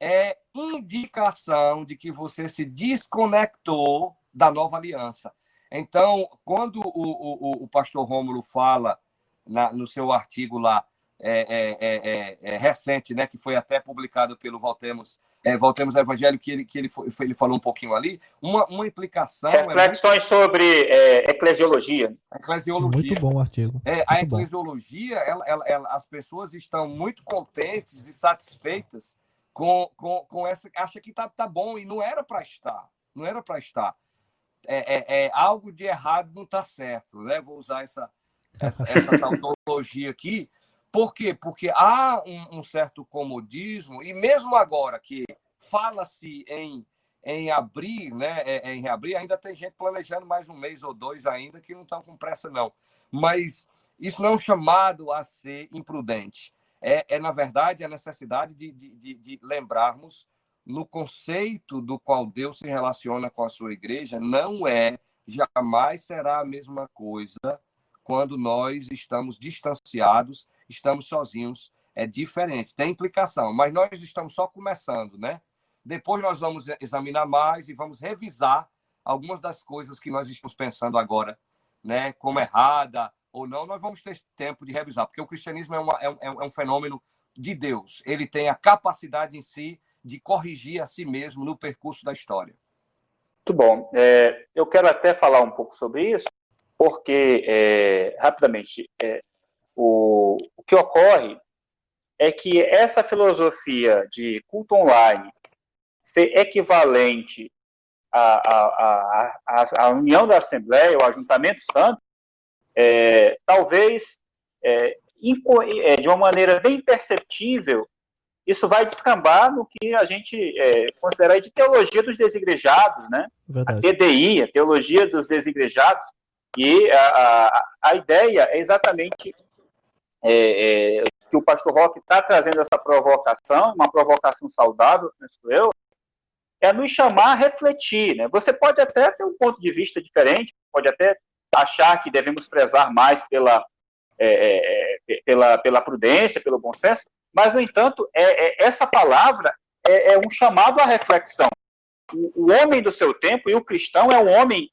é indicação de que você se desconectou da nova aliança. Então, quando o pastor Rômulo fala no seu artigo lá, recente, né, que foi até publicado pelo Voltemos ao Evangelho, que ele falou um pouquinho ali, uma implicação... Reflexões sobre eclesiologia. Eclesiologia. Muito bom o artigo. A eclesiologia, as pessoas estão muito contentes e satisfeitas com essa... Acha que tá bom, e não era para estar. Não era para estar. Algo de errado não está certo, né? Vou usar essa tautologia aqui. Por quê? Porque há um certo comodismo, e mesmo agora que fala-se em abrir, né, em reabrir, ainda tem gente planejando mais 1 mês ou 2 ainda, que não estão com pressa, não. Mas isso não é um chamado a ser imprudente. Na verdade, a necessidade de lembrarmos no conceito do qual Deus se relaciona com a sua igreja, jamais será a mesma coisa quando nós estamos distanciados, estamos sozinhos, é diferente, tem implicação, mas nós estamos só começando, né? Depois nós vamos examinar mais e vamos revisar algumas das coisas que nós estamos pensando agora, né? Como errada ou não, nós vamos ter tempo de revisar, porque o cristianismo é um fenômeno de Deus, ele tem a capacidade em si de corrigir a si mesmo no percurso da história. Muito bom. Eu quero até falar um pouco sobre isso, porque, rapidamente, o que ocorre é que essa filosofia de culto online ser equivalente à união da Assembleia, o Ajuntamento Santo, talvez, de uma maneira bem perceptível, isso vai descambar no que a gente considera de teologia dos desigrejados, né? Verdade. A TDI, a teologia dos desigrejados, e a ideia é exatamente que o pastor Roque está trazendo essa provocação, uma provocação saudável, penso eu, é nos chamar a refletir, né? Você pode até ter um ponto de vista diferente, pode até achar que devemos prezar mais pela prudência, pelo bom senso, mas, no entanto, essa palavra é um chamado à reflexão. O homem do seu tempo, e o cristão, é um homem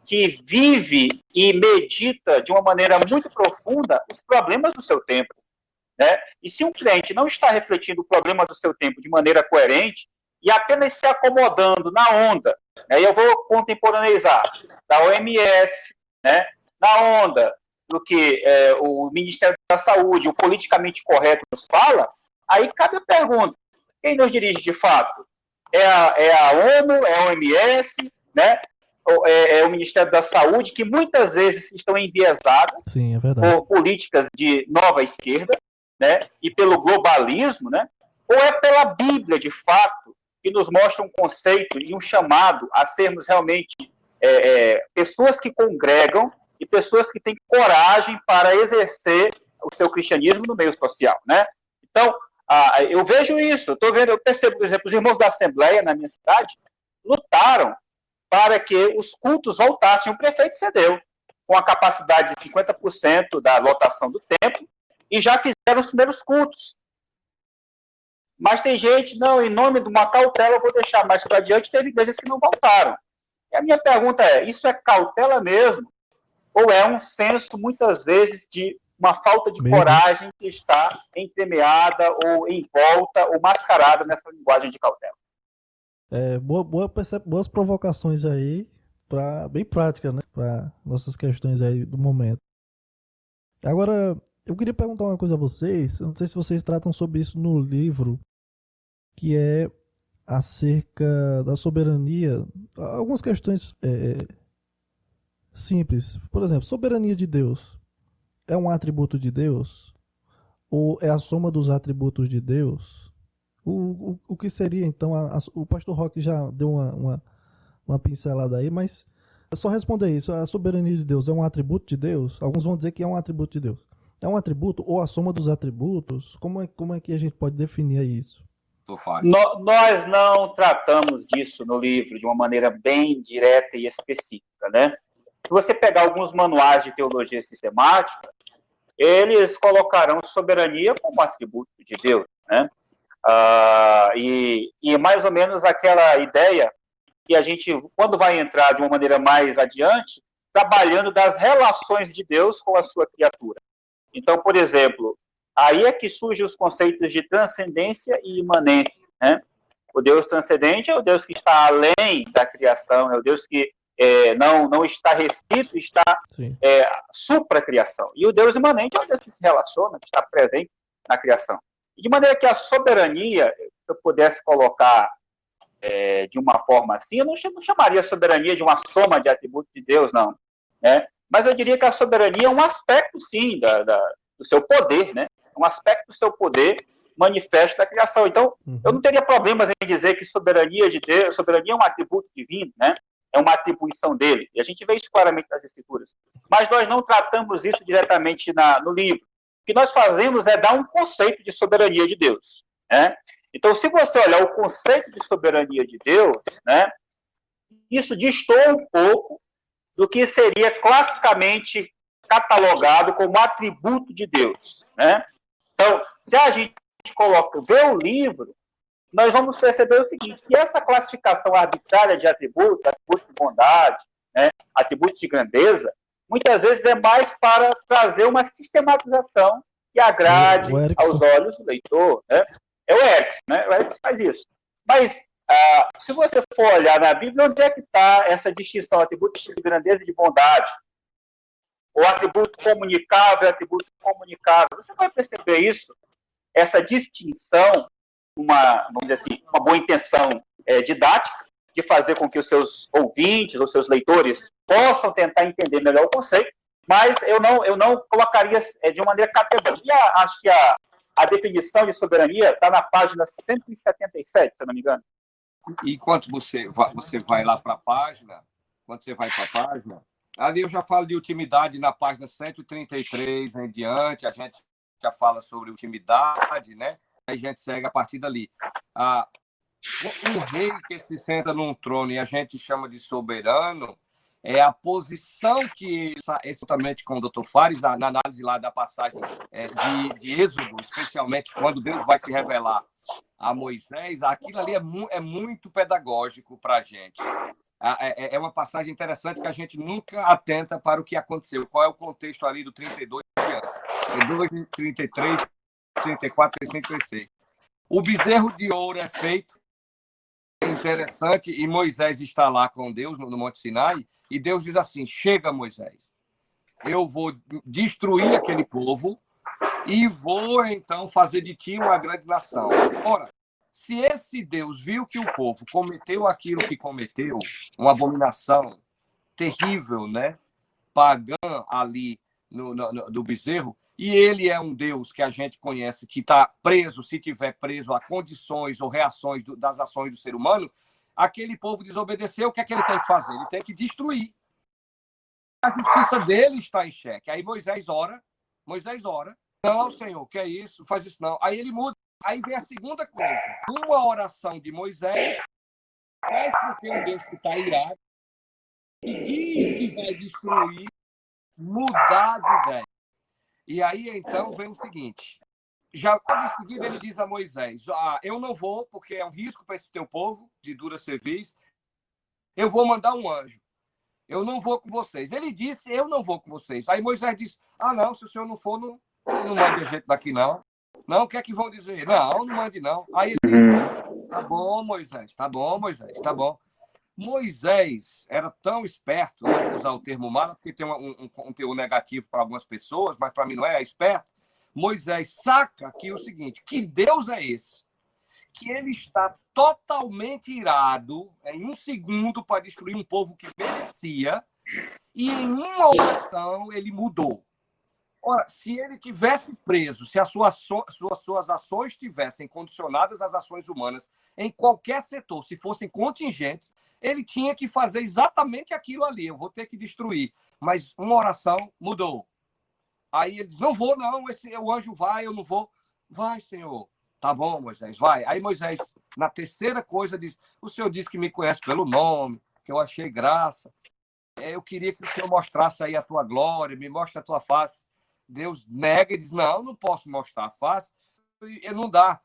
que vive e medita de uma maneira muito profunda os problemas do seu tempo, né? E se um crente não está refletindo o problema do seu tempo de maneira coerente e apenas se acomodando na onda, aí eu vou contemporaneizar, da OMS, né, na onda do que o Ministério da Saúde, o politicamente correto nos fala, aí cabe a pergunta, quem nos dirige de fato? É a ONU, é a OMS, né? É o Ministério da Saúde, que muitas vezes estão enviesadas. Sim, é verdade. Por políticas de nova esquerda, né? E pelo globalismo, né? Ou é pela Bíblia, de fato, que nos mostra um conceito e um chamado a sermos realmente pessoas que congregam e pessoas que têm coragem para exercer o seu cristianismo no meio social, né? Então, eu vejo isso, eu percebo, por exemplo, os irmãos da Assembleia na minha cidade lutaram para que os cultos voltassem. O prefeito cedeu. com a capacidade de 50% da lotação do templo, e já fizeram os primeiros cultos. Mas tem gente, não, em nome de uma cautela, eu vou deixar mais para adiante, teve igrejas que não voltaram. E a minha pergunta é, isso é cautela mesmo? Ou é um senso, muitas vezes, de uma falta de coragem que está entremeada, ou em volta, ou mascarada nessa linguagem de cautela? Boas provocações aí, bem práticas, né? Para nossas questões aí do momento. Agora, eu queria perguntar uma coisa a vocês. Eu não sei se vocês tratam sobre isso no livro, que é acerca da soberania. Algumas questões simples. Por exemplo, soberania de Deus é um atributo de Deus? Ou é a soma dos atributos de Deus? O que seria, então, o pastor Roque já deu uma pincelada aí, mas é só responder isso. A soberania de Deus é um atributo de Deus? Alguns vão dizer que é um atributo de Deus. É um atributo ou a soma dos atributos? Como é que a gente pode definir isso? Nós não tratamos disso no livro de uma maneira bem direta e específica, né? Se você pegar alguns manuais de teologia sistemática, eles colocarão soberania como atributo de Deus, né? E mais ou menos aquela ideia que a gente, quando vai entrar de uma maneira mais adiante, trabalhando das relações de Deus com a sua criatura. Então, por exemplo, aí é que surgem os conceitos de transcendência e imanência, né? O Deus transcendente é o Deus que está além da criação, é o Deus que não está restrito, está supra a criação. E o Deus imanente é o Deus que se relaciona, que está presente na criação. E de maneira que a soberania, se eu pudesse colocar de uma forma assim, eu não chamaria a soberania de uma soma de atributos de Deus, não. Né? Mas eu diria que a soberania é um aspecto, sim, do seu poder, né? Um aspecto do seu poder manifesto da criação. Então, eu não teria problemas em dizer que soberania de Deus, soberania é um atributo divino, né? É uma atribuição dele. E a gente vê isso claramente nas Escrituras. Mas nós não tratamos isso diretamente no livro. O que nós fazemos é dar um conceito de soberania de Deus, né? Então, se você olhar o conceito de soberania de Deus, né, isso destoa um pouco do que seria classicamente catalogado como atributo de Deus, né? Então, se a gente vê o livro, nós vamos perceber o seguinte, que essa classificação arbitrária de atributos de bondade, né, atributos de grandeza, muitas vezes é mais para trazer uma sistematização que agrade aos olhos do leitor, né? É o Erickson, né? O Erickson faz isso. Mas, se você for olhar na Bíblia, onde é que está essa distinção, atributos de grandeza e de bondade? O atributo comunicável, atributo comunicável. Você vai perceber isso, essa distinção, vamos dizer assim, uma boa intenção didática, de fazer com que os seus ouvintes, os seus leitores, possam tentar entender melhor o conceito, mas eu não colocaria de uma maneira categórica. E acho que a definição de soberania está na página 177, se eu não me engano. E enquanto você vai lá para a página, ali eu já falo de utilidade na página 133 em diante, a gente já fala sobre utilidade, né? Aí a gente segue a partir dali. Um rei que se senta num trono e a gente chama de soberano é a posição que, exatamente com o Dr. Fares, na análise lá da passagem de Êxodo, especialmente quando Deus vai se revelar a Moisés, aquilo ali é muito pedagógico para a gente. É uma passagem interessante que a gente nunca atenta para o que aconteceu. Qual é o contexto ali do 32 diante? 33, 34, 35, 36. O bezerro de ouro é feito, é interessante, e Moisés está lá com Deus no Monte Sinai, e Deus diz assim, chega, Moisés, eu vou destruir aquele povo e vou, então, fazer de ti uma grande nação. Ora, se esse Deus viu que o povo cometeu aquilo que cometeu, uma abominação terrível, né, pagã ali do bezerro, e ele é um Deus que a gente conhece que está preso, se tiver preso a condições ou reações das ações do ser humano, aquele povo desobedeceu, o que é que ele tem que fazer? Ele tem que destruir. A justiça dele está em xeque. Aí Moisés ora, não, Senhor, que é isso? Faz isso não. Aí ele muda. Aí vem a segunda coisa. Uma oração de Moisés faz porque um Deus que está irado e diz que vai destruir mudar de ideia. E aí, então, vem o seguinte. Já logo em seguida ele diz a Moisés, eu não vou, porque é um risco para esse teu povo, de dura cerviz, eu vou mandar um anjo. Eu não vou com vocês. Ele disse, eu não vou com vocês. Aí Moisés disse, não, se o senhor não for, não mande a gente daqui, não. Não, o que é que vão dizer? Não mande, não. Aí ele disse, tá bom, Moisés, tá bom, Moisés, tá bom. Moisés era tão esperto, não vou usar o termo humano, porque tem um teor negativo para algumas pessoas, mas para mim não é esperto. Moisés saca aqui o seguinte, que Deus é esse? Que ele está totalmente irado em um segundo para destruir um povo que merecia, e em uma oração ele mudou. Ora, se ele tivesse preso, se as suas ações estivessem condicionadas às ações humanas em qualquer setor, se fossem contingentes, ele tinha que fazer exatamente aquilo ali. Eu vou ter que destruir. Mas uma oração mudou. Aí ele diz, não vou, não. O anjo vai, eu não vou. Vai, Senhor. Tá bom, Moisés, vai. Aí Moisés, na terceira coisa, diz, o Senhor disse que me conhece pelo nome, que eu achei graça. Eu queria que o Senhor mostrasse aí a tua glória, me mostre a tua face. Deus nega e diz, não posso mostrar a face. E não dá.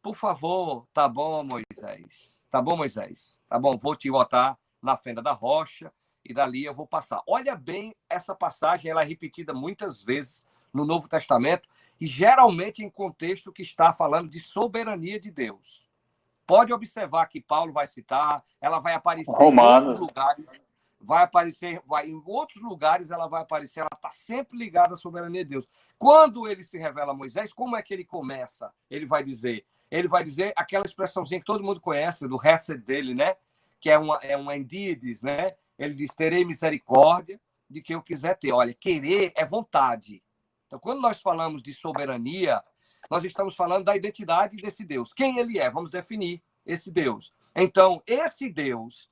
Por favor, tá bom, Moisés. Tá bom, Moisés. Tá bom, vou te botar na fenda da rocha e dali eu vou passar. Olha bem, essa passagem ela é repetida muitas vezes no Novo Testamento e geralmente em contexto que está falando de soberania de Deus. Pode observar que Paulo vai citar, ela vai aparecer em outros lugares, em outros lugares ela vai aparecer, ela está sempre ligada à soberania de Deus. Quando ele se revela a Moisés, como é que ele começa? Ele vai dizer aquela expressãozinha que todo mundo conhece, do Hesed dele, né? Que é uma endíades, né? Ele diz, terei misericórdia de quem eu quiser ter. Olha, querer é vontade. Então, quando nós falamos de soberania, nós estamos falando da identidade desse Deus. Quem ele é? Vamos definir esse Deus. Então, esse Deus,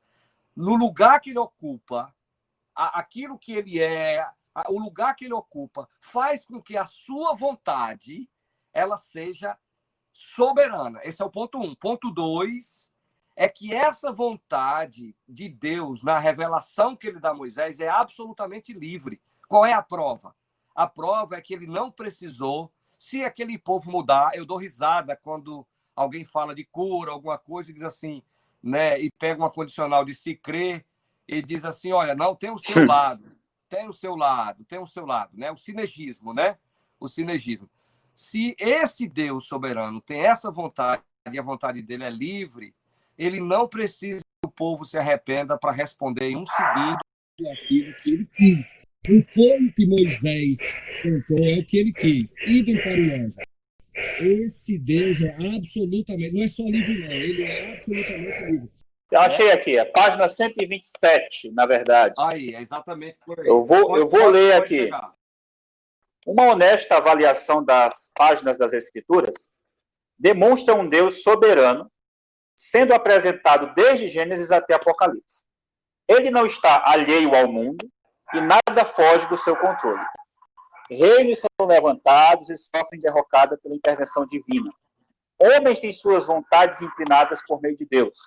no lugar que ele ocupa, aquilo que ele é, o lugar que ele ocupa, faz com que a sua vontade ela seja soberana. Esse é o ponto 1. Ponto 2 é que essa vontade de Deus, na revelação que ele dá a Moisés, é absolutamente livre. Qual é a prova? A prova é que ele não precisou. Se aquele povo mudar, eu dou risada quando alguém fala de cura, alguma coisa, e diz assim, né? E pega uma condicional de se crer e diz assim, olha, não, tem o seu lado, tem o seu lado, né? O sinergismo, né? O sinergismo. Se esse Deus soberano tem essa vontade e a vontade dele é livre, ele não precisa que o povo se arrependa para responder em um segundo aquilo que ele quis. Não foi o que Moisés tentou, é o que ele quis. Idem para o anjo. Esse Deus é absolutamente, não é só livre, não, ele é absolutamente livre. Eu achei aqui, a página 127, na verdade. Aí, é exatamente por aí. Eu vou ler aqui. Pegar. Uma honesta avaliação das páginas das Escrituras demonstra um Deus soberano sendo apresentado desde Gênesis até Apocalipse. Ele não está alheio ao mundo e nada foge do seu controle. Reinos são levantados e sofrem derrocada pela intervenção divina. Homens têm suas vontades inclinadas por meio de Deus.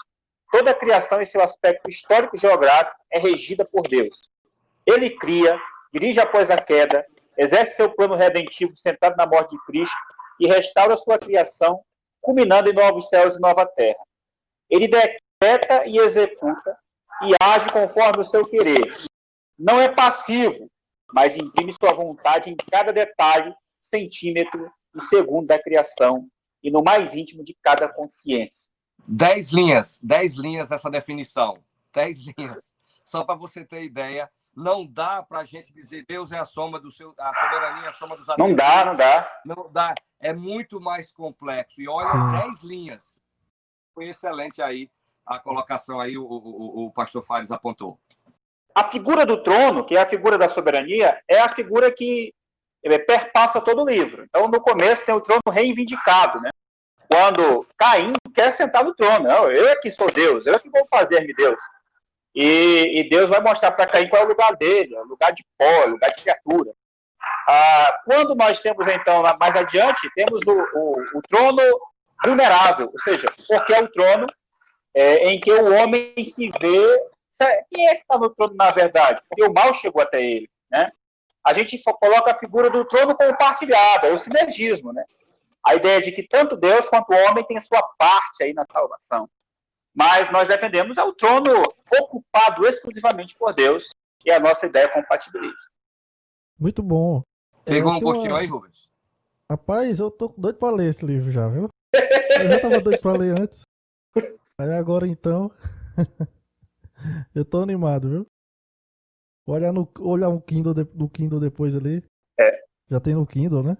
Toda a criação em seu aspecto histórico-geográfico é regida por Deus. Ele cria, dirige após a queda, exerce seu plano redentivo sentado na morte de Cristo e restaura sua criação, culminando em novos céus e nova terra. Ele decreta e executa e age conforme o seu querer. Não é passivo, mas imprime sua vontade em cada detalhe, centímetro e segundo da criação e no mais íntimo de cada consciência. 10 linhas essa definição. 10 linhas. Só para você ter ideia, não dá para a gente dizer Deus é a soma do seu, a soberania é a soma dos atributos. Não dá. É muito mais complexo. E olha, 10 linhas. Foi excelente aí a colocação aí, o pastor Fares apontou. A figura do trono, que é a figura da soberania, é a figura que perpassa todo o livro. Então, no começo tem o trono reivindicado, né? Quando Caim quer sentar no trono. Não, eu é que sou Deus, eu é que vou fazer-me Deus. E Deus vai mostrar para Caim qual é o lugar dele, o lugar de pó, o lugar de criatura. Quando nós temos, então, mais adiante, temos o trono vulnerável, ou seja, porque é o trono em que o homem se vê... Quem é que está no trono, na verdade? Porque o mal chegou até ele, né? a gente coloca a figura do trono compartilhado, é o sinergismo, né? A ideia de que tanto Deus quanto o homem tem a sua parte aí na salvação. Mas nós defendemos o trono ocupado exclusivamente por Deus, e a nossa ideia compatibilista. Muito bom. Pegou um tem gostinho aí, Rubens? Rapaz, eu tô doido pra ler esse livro já, viu? Eu já tava doido pra ler antes. Aí agora então. Eu tô animado, viu? Olhar um Kindle no Kindle depois ali. Já tem no Kindle, né?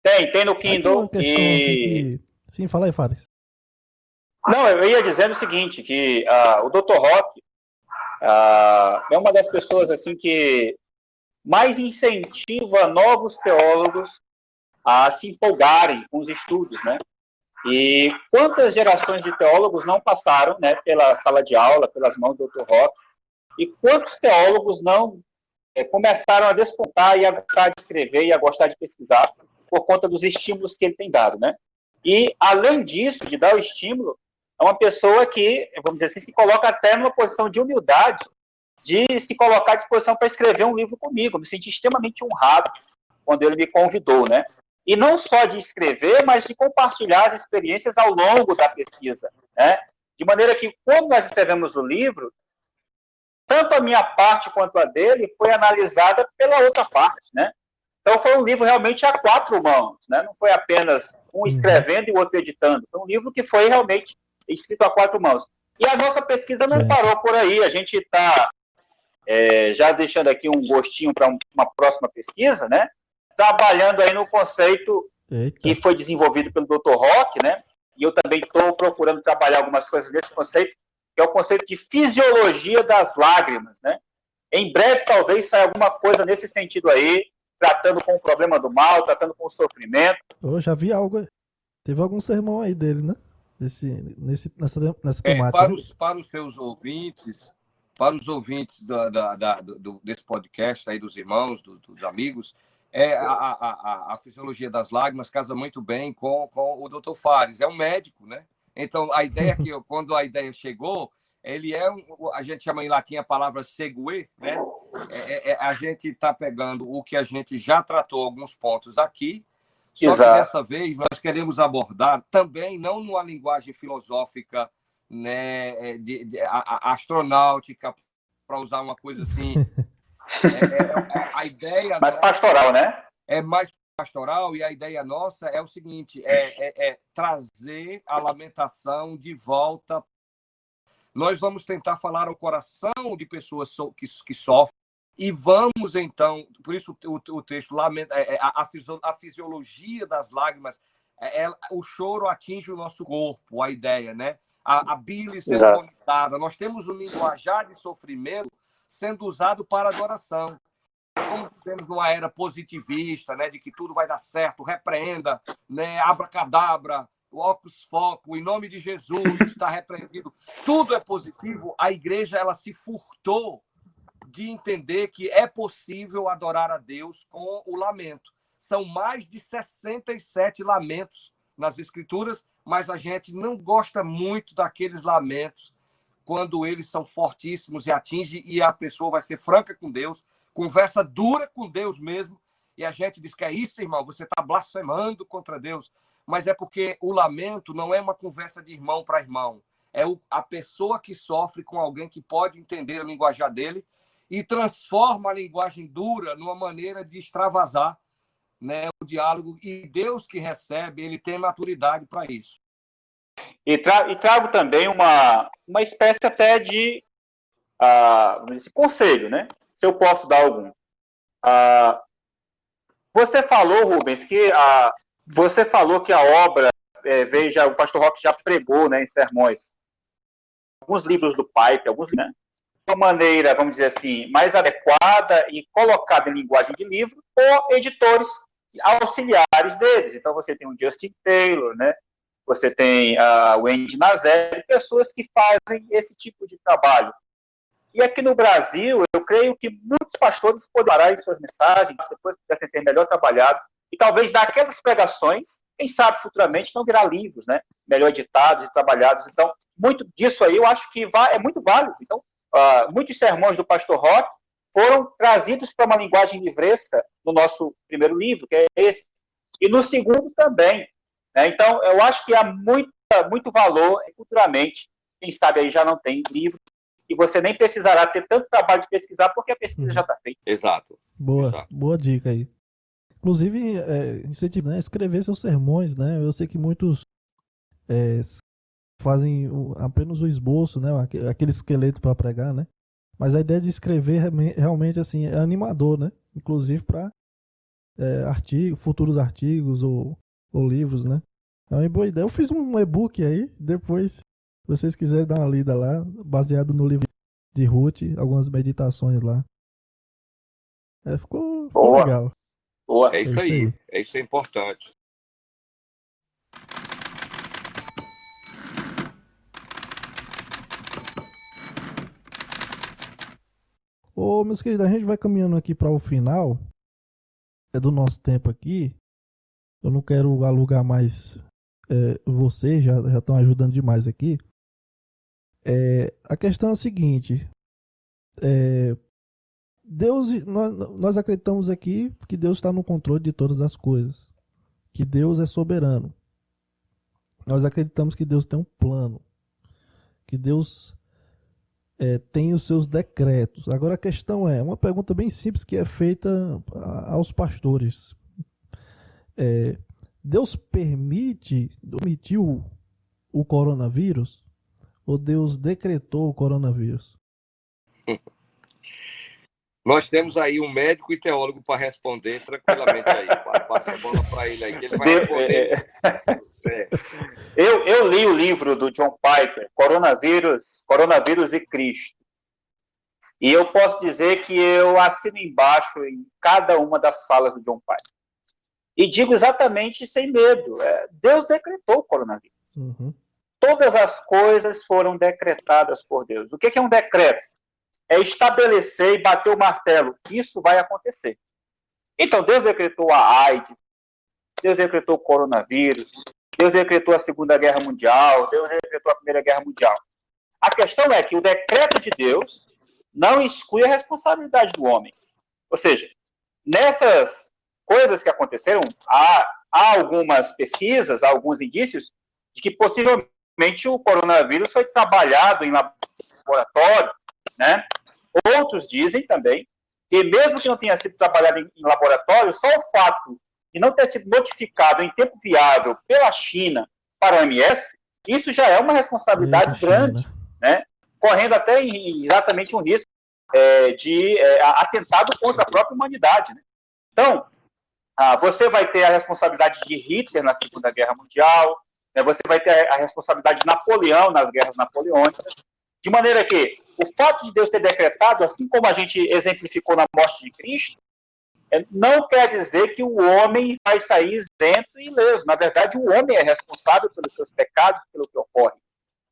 Tem no Aí tem Kindle. uma questão assim que. Sim, fala aí, Fares. Não, eu ia dizendo o seguinte, que o Dr. Rock é uma das pessoas assim que mais incentiva novos teólogos a se empolgarem com os estudos, né? E quantas gerações de teólogos não passaram, né, pela sala de aula, pelas mãos do Dr. Rock, e quantos teólogos não começaram a despontar e a gostar de escrever e a gostar de pesquisar por conta dos estímulos que ele tem dado, né? E, além disso, de dar o estímulo, é uma pessoa que, vamos dizer assim, se coloca até numa posição de humildade, de se colocar à disposição para escrever um livro comigo. Eu me senti extremamente honrado quando ele me convidou, né? E não só de escrever, mas de compartilhar as experiências ao longo da pesquisa, né? De maneira que, quando nós escrevemos o livro, tanto a minha parte quanto a dele foi analisada pela outra parte, né? Então, foi um livro realmente a quatro mãos, né? Não foi apenas um escrevendo e o outro editando. Foi um livro que foi realmente escrito a quatro mãos. E a nossa pesquisa não parou por aí. A gente está já deixando aqui um gostinho para uma próxima pesquisa, né? Trabalhando aí no conceito que foi desenvolvido pelo Dr. Rock, né? E eu também estou procurando trabalhar algumas coisas desse conceito, que é o conceito de fisiologia das lágrimas, né? Em breve, talvez, saia alguma coisa nesse sentido aí, tratando com o problema do mal, tratando com o sofrimento. Eu já vi algo. Teve algum sermão aí dele, né? Nessa temática. Para os seus ouvintes, para os ouvintes desse podcast aí, dos irmãos, dos amigos, a fisiologia das lágrimas casa muito bem com o Dr. Fares. É um médico, né? Então, a ideia que quando a ideia chegou, ele a gente chama em latim a palavra segue, né? A gente está pegando o que a gente já tratou alguns pontos aqui, só que dessa vez nós queremos abordar também, não numa linguagem filosófica, né, astronáutica, para usar uma coisa assim. A ideia mais pastoral, né? É mais pastoral, e a ideia nossa é o seguinte: trazer a lamentação de volta. Nós vamos tentar falar ao coração de pessoas que sofrem, e vamos, então, por isso o texto, a fisiologia das lágrimas, o choro atinge o nosso corpo, a ideia, né? A bile sendo vomitada. Nós temos um linguajar de sofrimento sendo usado para adoração. Como vivemos numa era positivista, né, de que tudo vai dar certo, repreenda, né, abracadabra, ocus foco, em nome de Jesus, está repreendido. Tudo é positivo. A igreja, ela se furtou de entender que é possível adorar a Deus com o lamento. São mais de 67 lamentos nas Escrituras, mas a gente não gosta muito daqueles lamentos quando eles são fortíssimos e atingem, e a pessoa vai ser franca com Deus, conversa dura com Deus mesmo, e a gente diz que é isso, irmão, você está blasfemando contra Deus. Mas é porque o lamento não é uma conversa de irmão para irmão. É a pessoa que sofre com alguém que pode entender a linguajar dele e transforma a linguagem dura numa maneira de extravasar, né, o diálogo. E Deus que recebe, ele tem maturidade para isso. E trago também uma espécie até de conselho, né? Se eu posso dar algum. Você falou, Rubens, que você falou que a obra veja, o pastor Rock já pregou, né, em sermões, alguns livros do Pipe, alguns, né, de uma maneira, vamos dizer assim, mais adequada e colocada em linguagem de livro por editores auxiliares deles. Então, você tem o Justin Taylor, né, você tem o Andy Nazeri, pessoas que fazem esse tipo de trabalho. E aqui no Brasil, eu creio que muitos pastores poderão em suas mensagens, depois pudessem ser melhor trabalhados, e talvez daquelas pregações, quem sabe futuramente não virar livros, né? Melhor editados e trabalhados. Então, muito disso aí eu acho que é muito válido. Então, muitos sermões do pastor Rock foram trazidos para uma linguagem livresca no nosso primeiro livro, que é esse, e no segundo também. Né? Então, eu acho que há muito valor futuramente. Quem sabe aí já não tem livro, e você nem precisará ter tanto trabalho de pesquisar, porque a pesquisa já está feita. Exato. Boa dica aí. Inclusive, incentivar, né, escrever seus sermões, né? Eu sei que muitos fazem apenas o esboço, né? Aquele esqueleto para pregar, né? Mas a ideia de escrever realmente assim é animador, né? Inclusive para futuros artigos ou livros, né? É uma boa ideia. Eu fiz um e-book aí, depois, se vocês quiserem dar uma lida lá, baseado no livro de Ruth, algumas meditações lá. Ficou legal. Boa. É isso aí. Isso é importante. Ô, meus queridos, a gente vai caminhando aqui para o final do nosso tempo aqui. Eu não quero alugar mais vocês, já estão ajudando demais aqui. A questão é a seguinte: Deus, nós acreditamos aqui que Deus está no controle de todas as coisas, que Deus é soberano. Nós acreditamos que Deus tem um plano, que Deus tem os seus decretos. Agora a questão é uma pergunta bem simples que é feita aos pastores. Deus permitiu o coronavírus ou Deus decretou o coronavírus? Nós temos aí um médico e teólogo para responder tranquilamente aí. Passa a bola para ele aí, que ele vai responder. Eu li o livro do John Piper, Coronavírus e Cristo. E eu posso dizer que eu assino embaixo em cada uma das falas do John Piper. E digo exatamente sem medo. Deus decretou o coronavírus. Uhum. Todas as coisas foram decretadas por Deus. O que é um decreto? É estabelecer e bater o martelo. Isso vai acontecer. Então, Deus decretou a AIDS, Deus decretou o coronavírus, Deus decretou a Segunda Guerra Mundial, Deus decretou a Primeira Guerra Mundial. A questão é que o decreto de Deus não exclui a responsabilidade do homem. Ou seja, nessas coisas que aconteceram, há algumas pesquisas, há alguns indícios de que possivelmente o coronavírus foi trabalhado em laboratório, né? Outros dizem também que mesmo que não tenha sido trabalhado em laboratório, só o fato de não ter sido notificado em tempo viável pela China para a OMS, isso já é uma responsabilidade grande, né? Correndo até exatamente um risco de atentado contra a própria humanidade. Né? Então, você vai ter a responsabilidade de Hitler na Segunda Guerra Mundial, né? Você vai ter a responsabilidade de Napoleão nas guerras napoleônicas, de maneira que o fato de Deus ter decretado, assim como a gente exemplificou na morte de Cristo, não quer dizer que o homem vai sair isento e ileso. Na verdade, o homem é responsável pelos seus pecados, pelo que ocorre.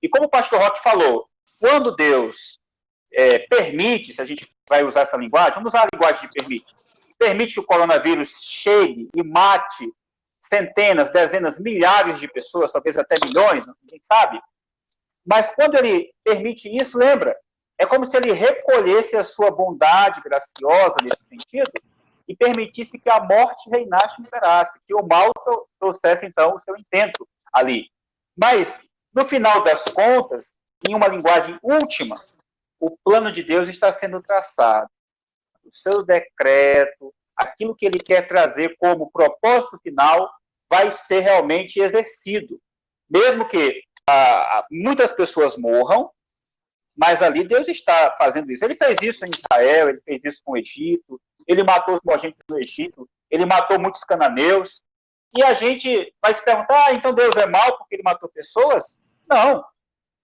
E como o pastor Roque falou, quando Deus permite, se a gente vai usar essa linguagem, vamos usar a linguagem de permite que o coronavírus chegue e mate centenas, dezenas, milhares de pessoas, talvez até milhões, ninguém sabe. Mas quando ele permite isso, lembra, é como se ele recolhesse a sua bondade graciosa nesse sentido e permitisse que a morte reinasse e imperasse, que o mal trouxesse, então, o seu intento ali. Mas, no final das contas, em uma linguagem última, o plano de Deus está sendo traçado. O seu decreto, aquilo que ele quer trazer como propósito final, vai ser realmente exercido. Mesmo que muitas pessoas morram, mas ali Deus está fazendo isso. Ele fez isso em Israel, ele fez isso com o Egito, ele matou os nojentes no Egito, ele matou muitos cananeus, e a gente vai se perguntar, então Deus é mau porque ele matou pessoas? Não,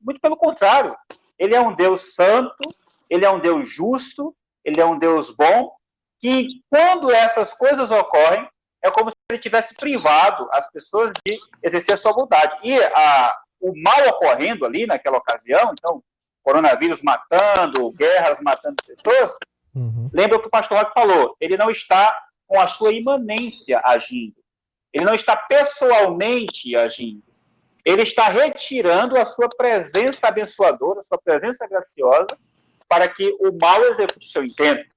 muito pelo contrário. Ele é um Deus santo, ele é um Deus justo, ele é um Deus bom, que quando essas coisas ocorrem, é como se ele tivesse privado as pessoas de exercer a sua bondade. E o mal ocorrendo ali naquela ocasião, então, coronavírus matando, guerras matando pessoas, lembra o que o pastor Roque falou, ele não está com a sua imanência agindo, ele não está pessoalmente agindo, ele está retirando a sua presença abençoadora, a sua presença graciosa, para que o mal execute o seu intento.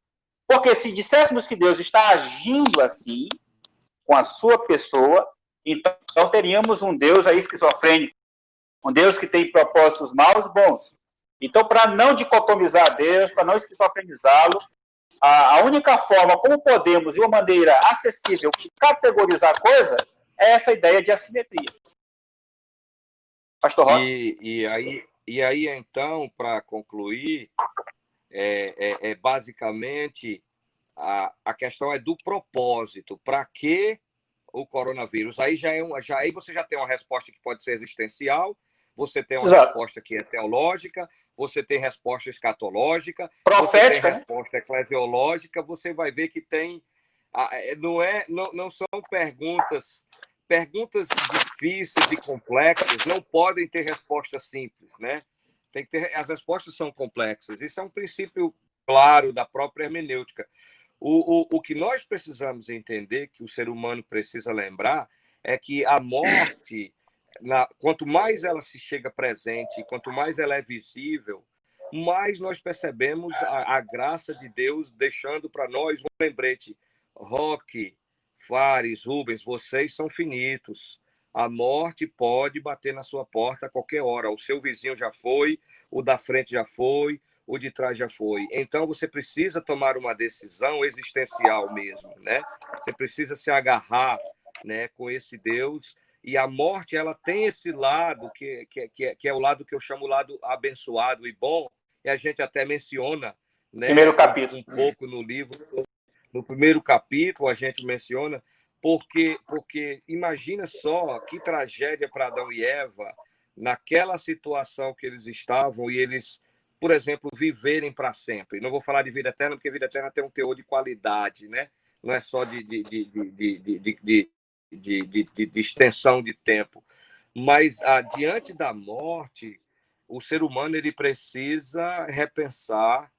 Porque se disséssemos que Deus está agindo assim, com a sua pessoa, então teríamos um Deus aí esquizofrênico, um Deus que tem propósitos maus e bons. Então, para não dicotomizar Deus, para não esquizofrenizá-lo, a única forma como podemos, de uma maneira acessível, categorizar a coisa, é essa ideia de assimetria. Pastor Roque? E aí, então, para concluir, basicamente a questão é do propósito. Para que o coronavírus? Aí aí você já tem uma resposta que pode ser existencial, você tem uma Exato. resposta que é teológica, você tem resposta escatológica, Profética, você tem resposta eclesiológica, você vai ver que tem... Não são perguntas difíceis e complexas, não podem ter resposta simples, né? As respostas são complexas. Isso é um princípio claro da própria hermenêutica. O que nós precisamos entender, que o ser humano precisa lembrar, é que a morte, quanto mais ela se chega presente, quanto mais ela é visível, mais nós percebemos a graça de Deus deixando para nós um lembrete. Roque, Fares, Rubens, vocês são finitos. A morte pode bater na sua porta a qualquer hora. O seu vizinho já foi, o da frente já foi, o de trás já foi. Então, você precisa tomar uma decisão existencial mesmo, né? Você precisa se agarrar, né, com esse Deus. E a morte, ela tem esse lado, que é o lado que eu chamo o lado abençoado e bom, e a gente até menciona, né, primeiro capítulo. um pouco no livro. No primeiro capítulo, a gente menciona, porque imagina só que tragédia para Adão e Eva, naquela situação que eles estavam, e eles, por exemplo, viverem para sempre. Não vou falar de vida eterna, porque vida eterna tem um teor de qualidade, né? Não é só de extensão de tempo. Mas, diante da morte, o ser humano ele precisa repensar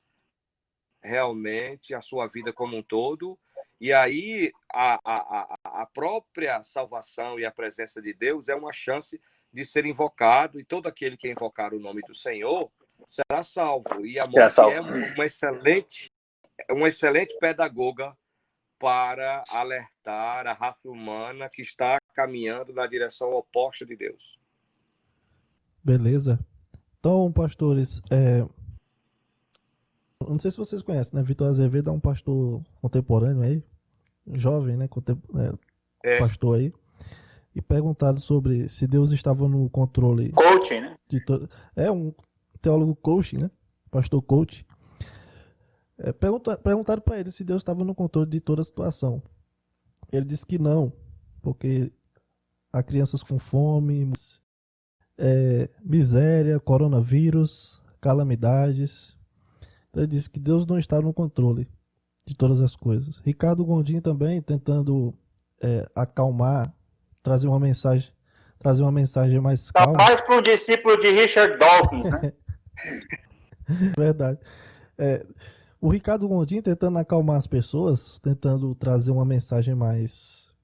realmente a sua vida como um todo, e aí a própria salvação e a presença de Deus é uma chance de ser invocado, e todo aquele que invocar o nome do Senhor será salvo. E a morte é uma excelente pedagoga para alertar a raça humana que está caminhando na direção oposta de Deus. Beleza. Então, pastores, não sei se vocês conhecem, né? Vitor Azevedo é um pastor contemporâneo aí, jovem, né? Pastor aí. E perguntaram sobre se Deus estava no controle. Coaching, né? É um teólogo coaching, né? Pastor coach. Perguntaram para ele se Deus estava no controle de toda a situação. Ele disse que não, porque há crianças com fome, miséria, coronavírus, calamidades. Ele disse que Deus não está no controle de todas as coisas. Ricardo Gondim também tentando acalmar, trazer uma mensagem mais calma. Mais para um discípulo de Richard Dawkins, né? Verdade. O Ricardo Gondim tentando acalmar as pessoas, tentando trazer uma mensagem mais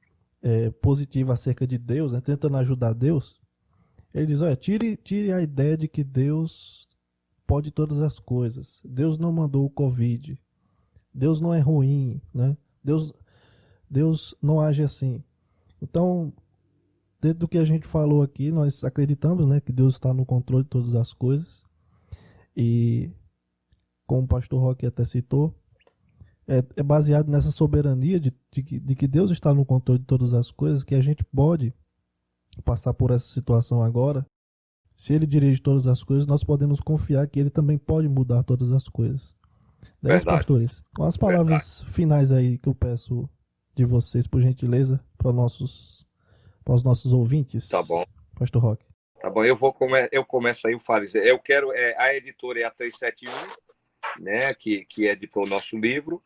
positiva acerca de Deus, né? Tentando ajudar Deus. Ele diz, olha, tire a ideia de que Deus pode todas as coisas. Deus não mandou o Covid. Deus não é ruim, né? Deus não age assim. Então, dentro do que a gente falou aqui, nós acreditamos, né, que Deus está no controle de todas as coisas. E, como o pastor Roque até citou, é baseado nessa soberania de que Deus está no controle de todas as coisas, que a gente pode passar por essa situação agora. Se ele dirige todas as coisas, nós podemos confiar que ele também pode mudar todas as coisas. Verdade. Pastores, com as palavras finais aí que eu peço de vocês, por gentileza, para os nossos ouvintes. Tá bom. Pastor Roque. Tá bom, eu começo aí o Fares. Eu quero, a editora é a 371, né, que editou o nosso livro.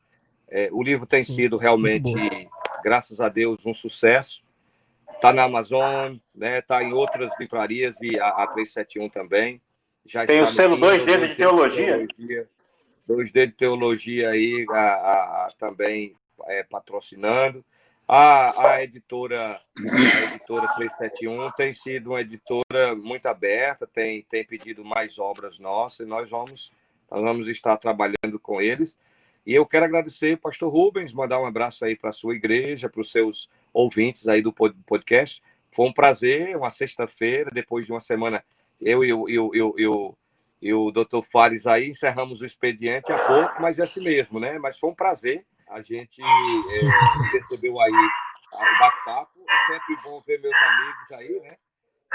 O livro tem sido realmente, graças a Deus, um sucesso. Está na Amazon, né? Está em outras livrarias, e a 371 também. Já tem o selo 2 dedos de teologia. 2D de teologia aí, também patrocinando. A editora 371 tem sido uma editora muito aberta, tem pedido mais obras nossas, e nós vamos estar trabalhando com eles. E eu quero agradecer, pastor Rubens, mandar um abraço aí para a sua igreja, para os seus ouvintes aí do podcast. Foi um prazer, uma sexta-feira, depois de uma semana, eu e o doutor Fares aí encerramos o expediente há pouco, mas é assim mesmo, né? Mas foi um prazer. A gente recebeu aí o bate-papo. É sempre bom ver meus amigos aí, né?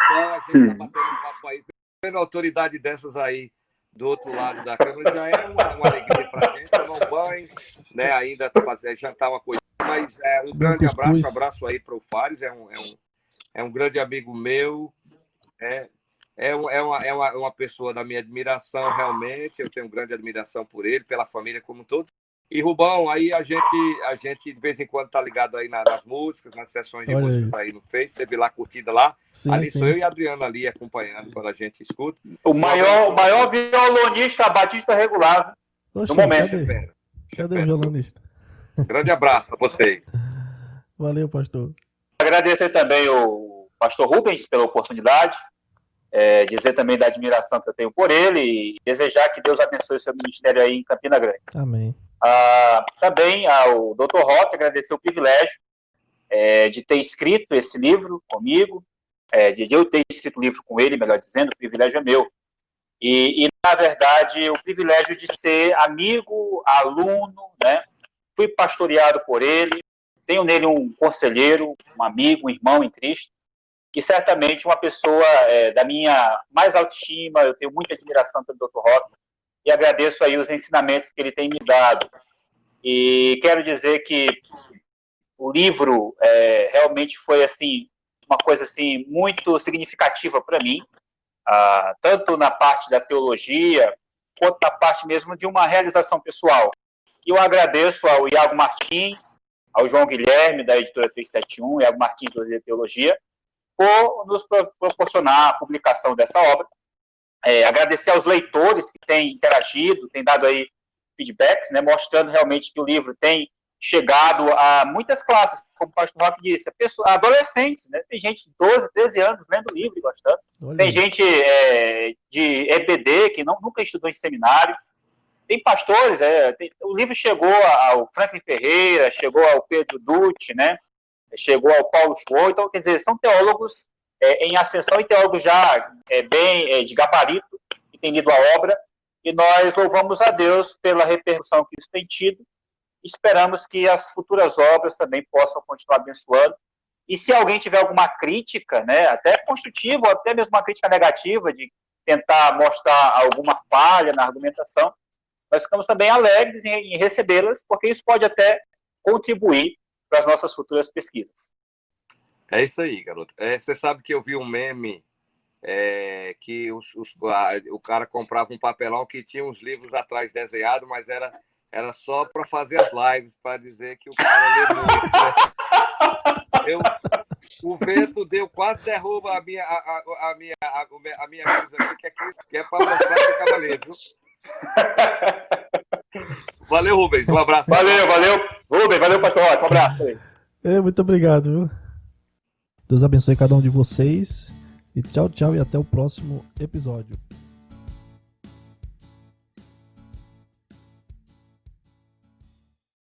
Só a gente tá batendo um papo aí. Vendo autoridade dessas aí do outro lado da câmera já é uma alegria para a gente. Tomar um banho, né? Ainda fazer, jantar uma coisa. Mas um grande abraço aí para o Fares. É um grande amigo meu. É uma pessoa da minha admiração, realmente. Eu tenho grande admiração por ele, pela família como um todo. E, Rubão, aí a gente de vez em quando tá ligado aí nas músicas, nas sessões de músicas aí no Face. Você vê lá, curtida lá. Sim, ali sim. sou eu e a Adriana ali acompanhando quando a gente escuta. O maior violonista batista regular Oxe, no momento. Cadê o violonista? Grande abraço a vocês. Valeu, pastor. Agradecer também o pastor Rubens pela oportunidade. Dizer também da admiração que eu tenho por ele e desejar que Deus abençoe o seu ministério aí em Campina Grande. Amém. Também ao Dr. Roque, agradecer o privilégio de ter escrito esse livro comigo, de eu ter escrito o livro com ele, melhor dizendo, o privilégio é meu. E na verdade, o privilégio de ser amigo, aluno, né? Fui pastoreado por ele, tenho nele um conselheiro, um amigo, um irmão em Cristo, e certamente uma pessoa da minha mais alta estima. Eu tenho muita admiração pelo Dr. Roque e agradeço aí os ensinamentos que ele tem me dado. E quero dizer que o livro realmente foi assim uma coisa assim muito significativa para mim, tanto na parte da teologia quanto na parte mesmo de uma realização pessoal. E eu agradeço ao Iago Martins, ao João Guilherme da editora 371, Iago Martins da Teologia, por nos proporcionar a publicação dessa obra. Agradecer aos leitores que têm interagido, têm dado aí feedbacks, né, mostrando realmente que o livro tem chegado a muitas classes, como o pastor Roque disse, adolescentes, né, tem gente de 12, 13 anos lendo o livro e gostando. Olha. Tem gente de EBD que nunca estudou em seminário, tem pastores, o livro chegou ao Franklin Ferreira, chegou ao Pedro Dutti, né, chegou ao Paulo Schwartz. Então, quer dizer, são teólogos em ascensão e teólogos já bem de gabarito, que têm lido a obra, e nós louvamos a Deus pela repercussão que isso tem tido. Esperamos que as futuras obras também possam continuar abençoando. E se alguém tiver alguma crítica, né, até construtiva, ou até mesmo uma crítica negativa, de tentar mostrar alguma falha na argumentação, nós ficamos também alegres em recebê-las, porque isso pode até contribuir para as nossas futuras pesquisas. É isso aí, garoto. Você sabe que eu vi um meme que o cara comprava um papelão que tinha uns livros atrás desenhados, mas era só para fazer as lives, para dizer que o cara lê muito. O vento quase derruba a minha mesa aqui, que é para mostrar que o cara lê, viu? Valeu, Rubens. Um abraço. Valeu. Rubens, valeu, pastor Roque. Um abraço aí. Muito obrigado, viu? Deus abençoe cada um de vocês. E tchau, tchau, e até o próximo episódio.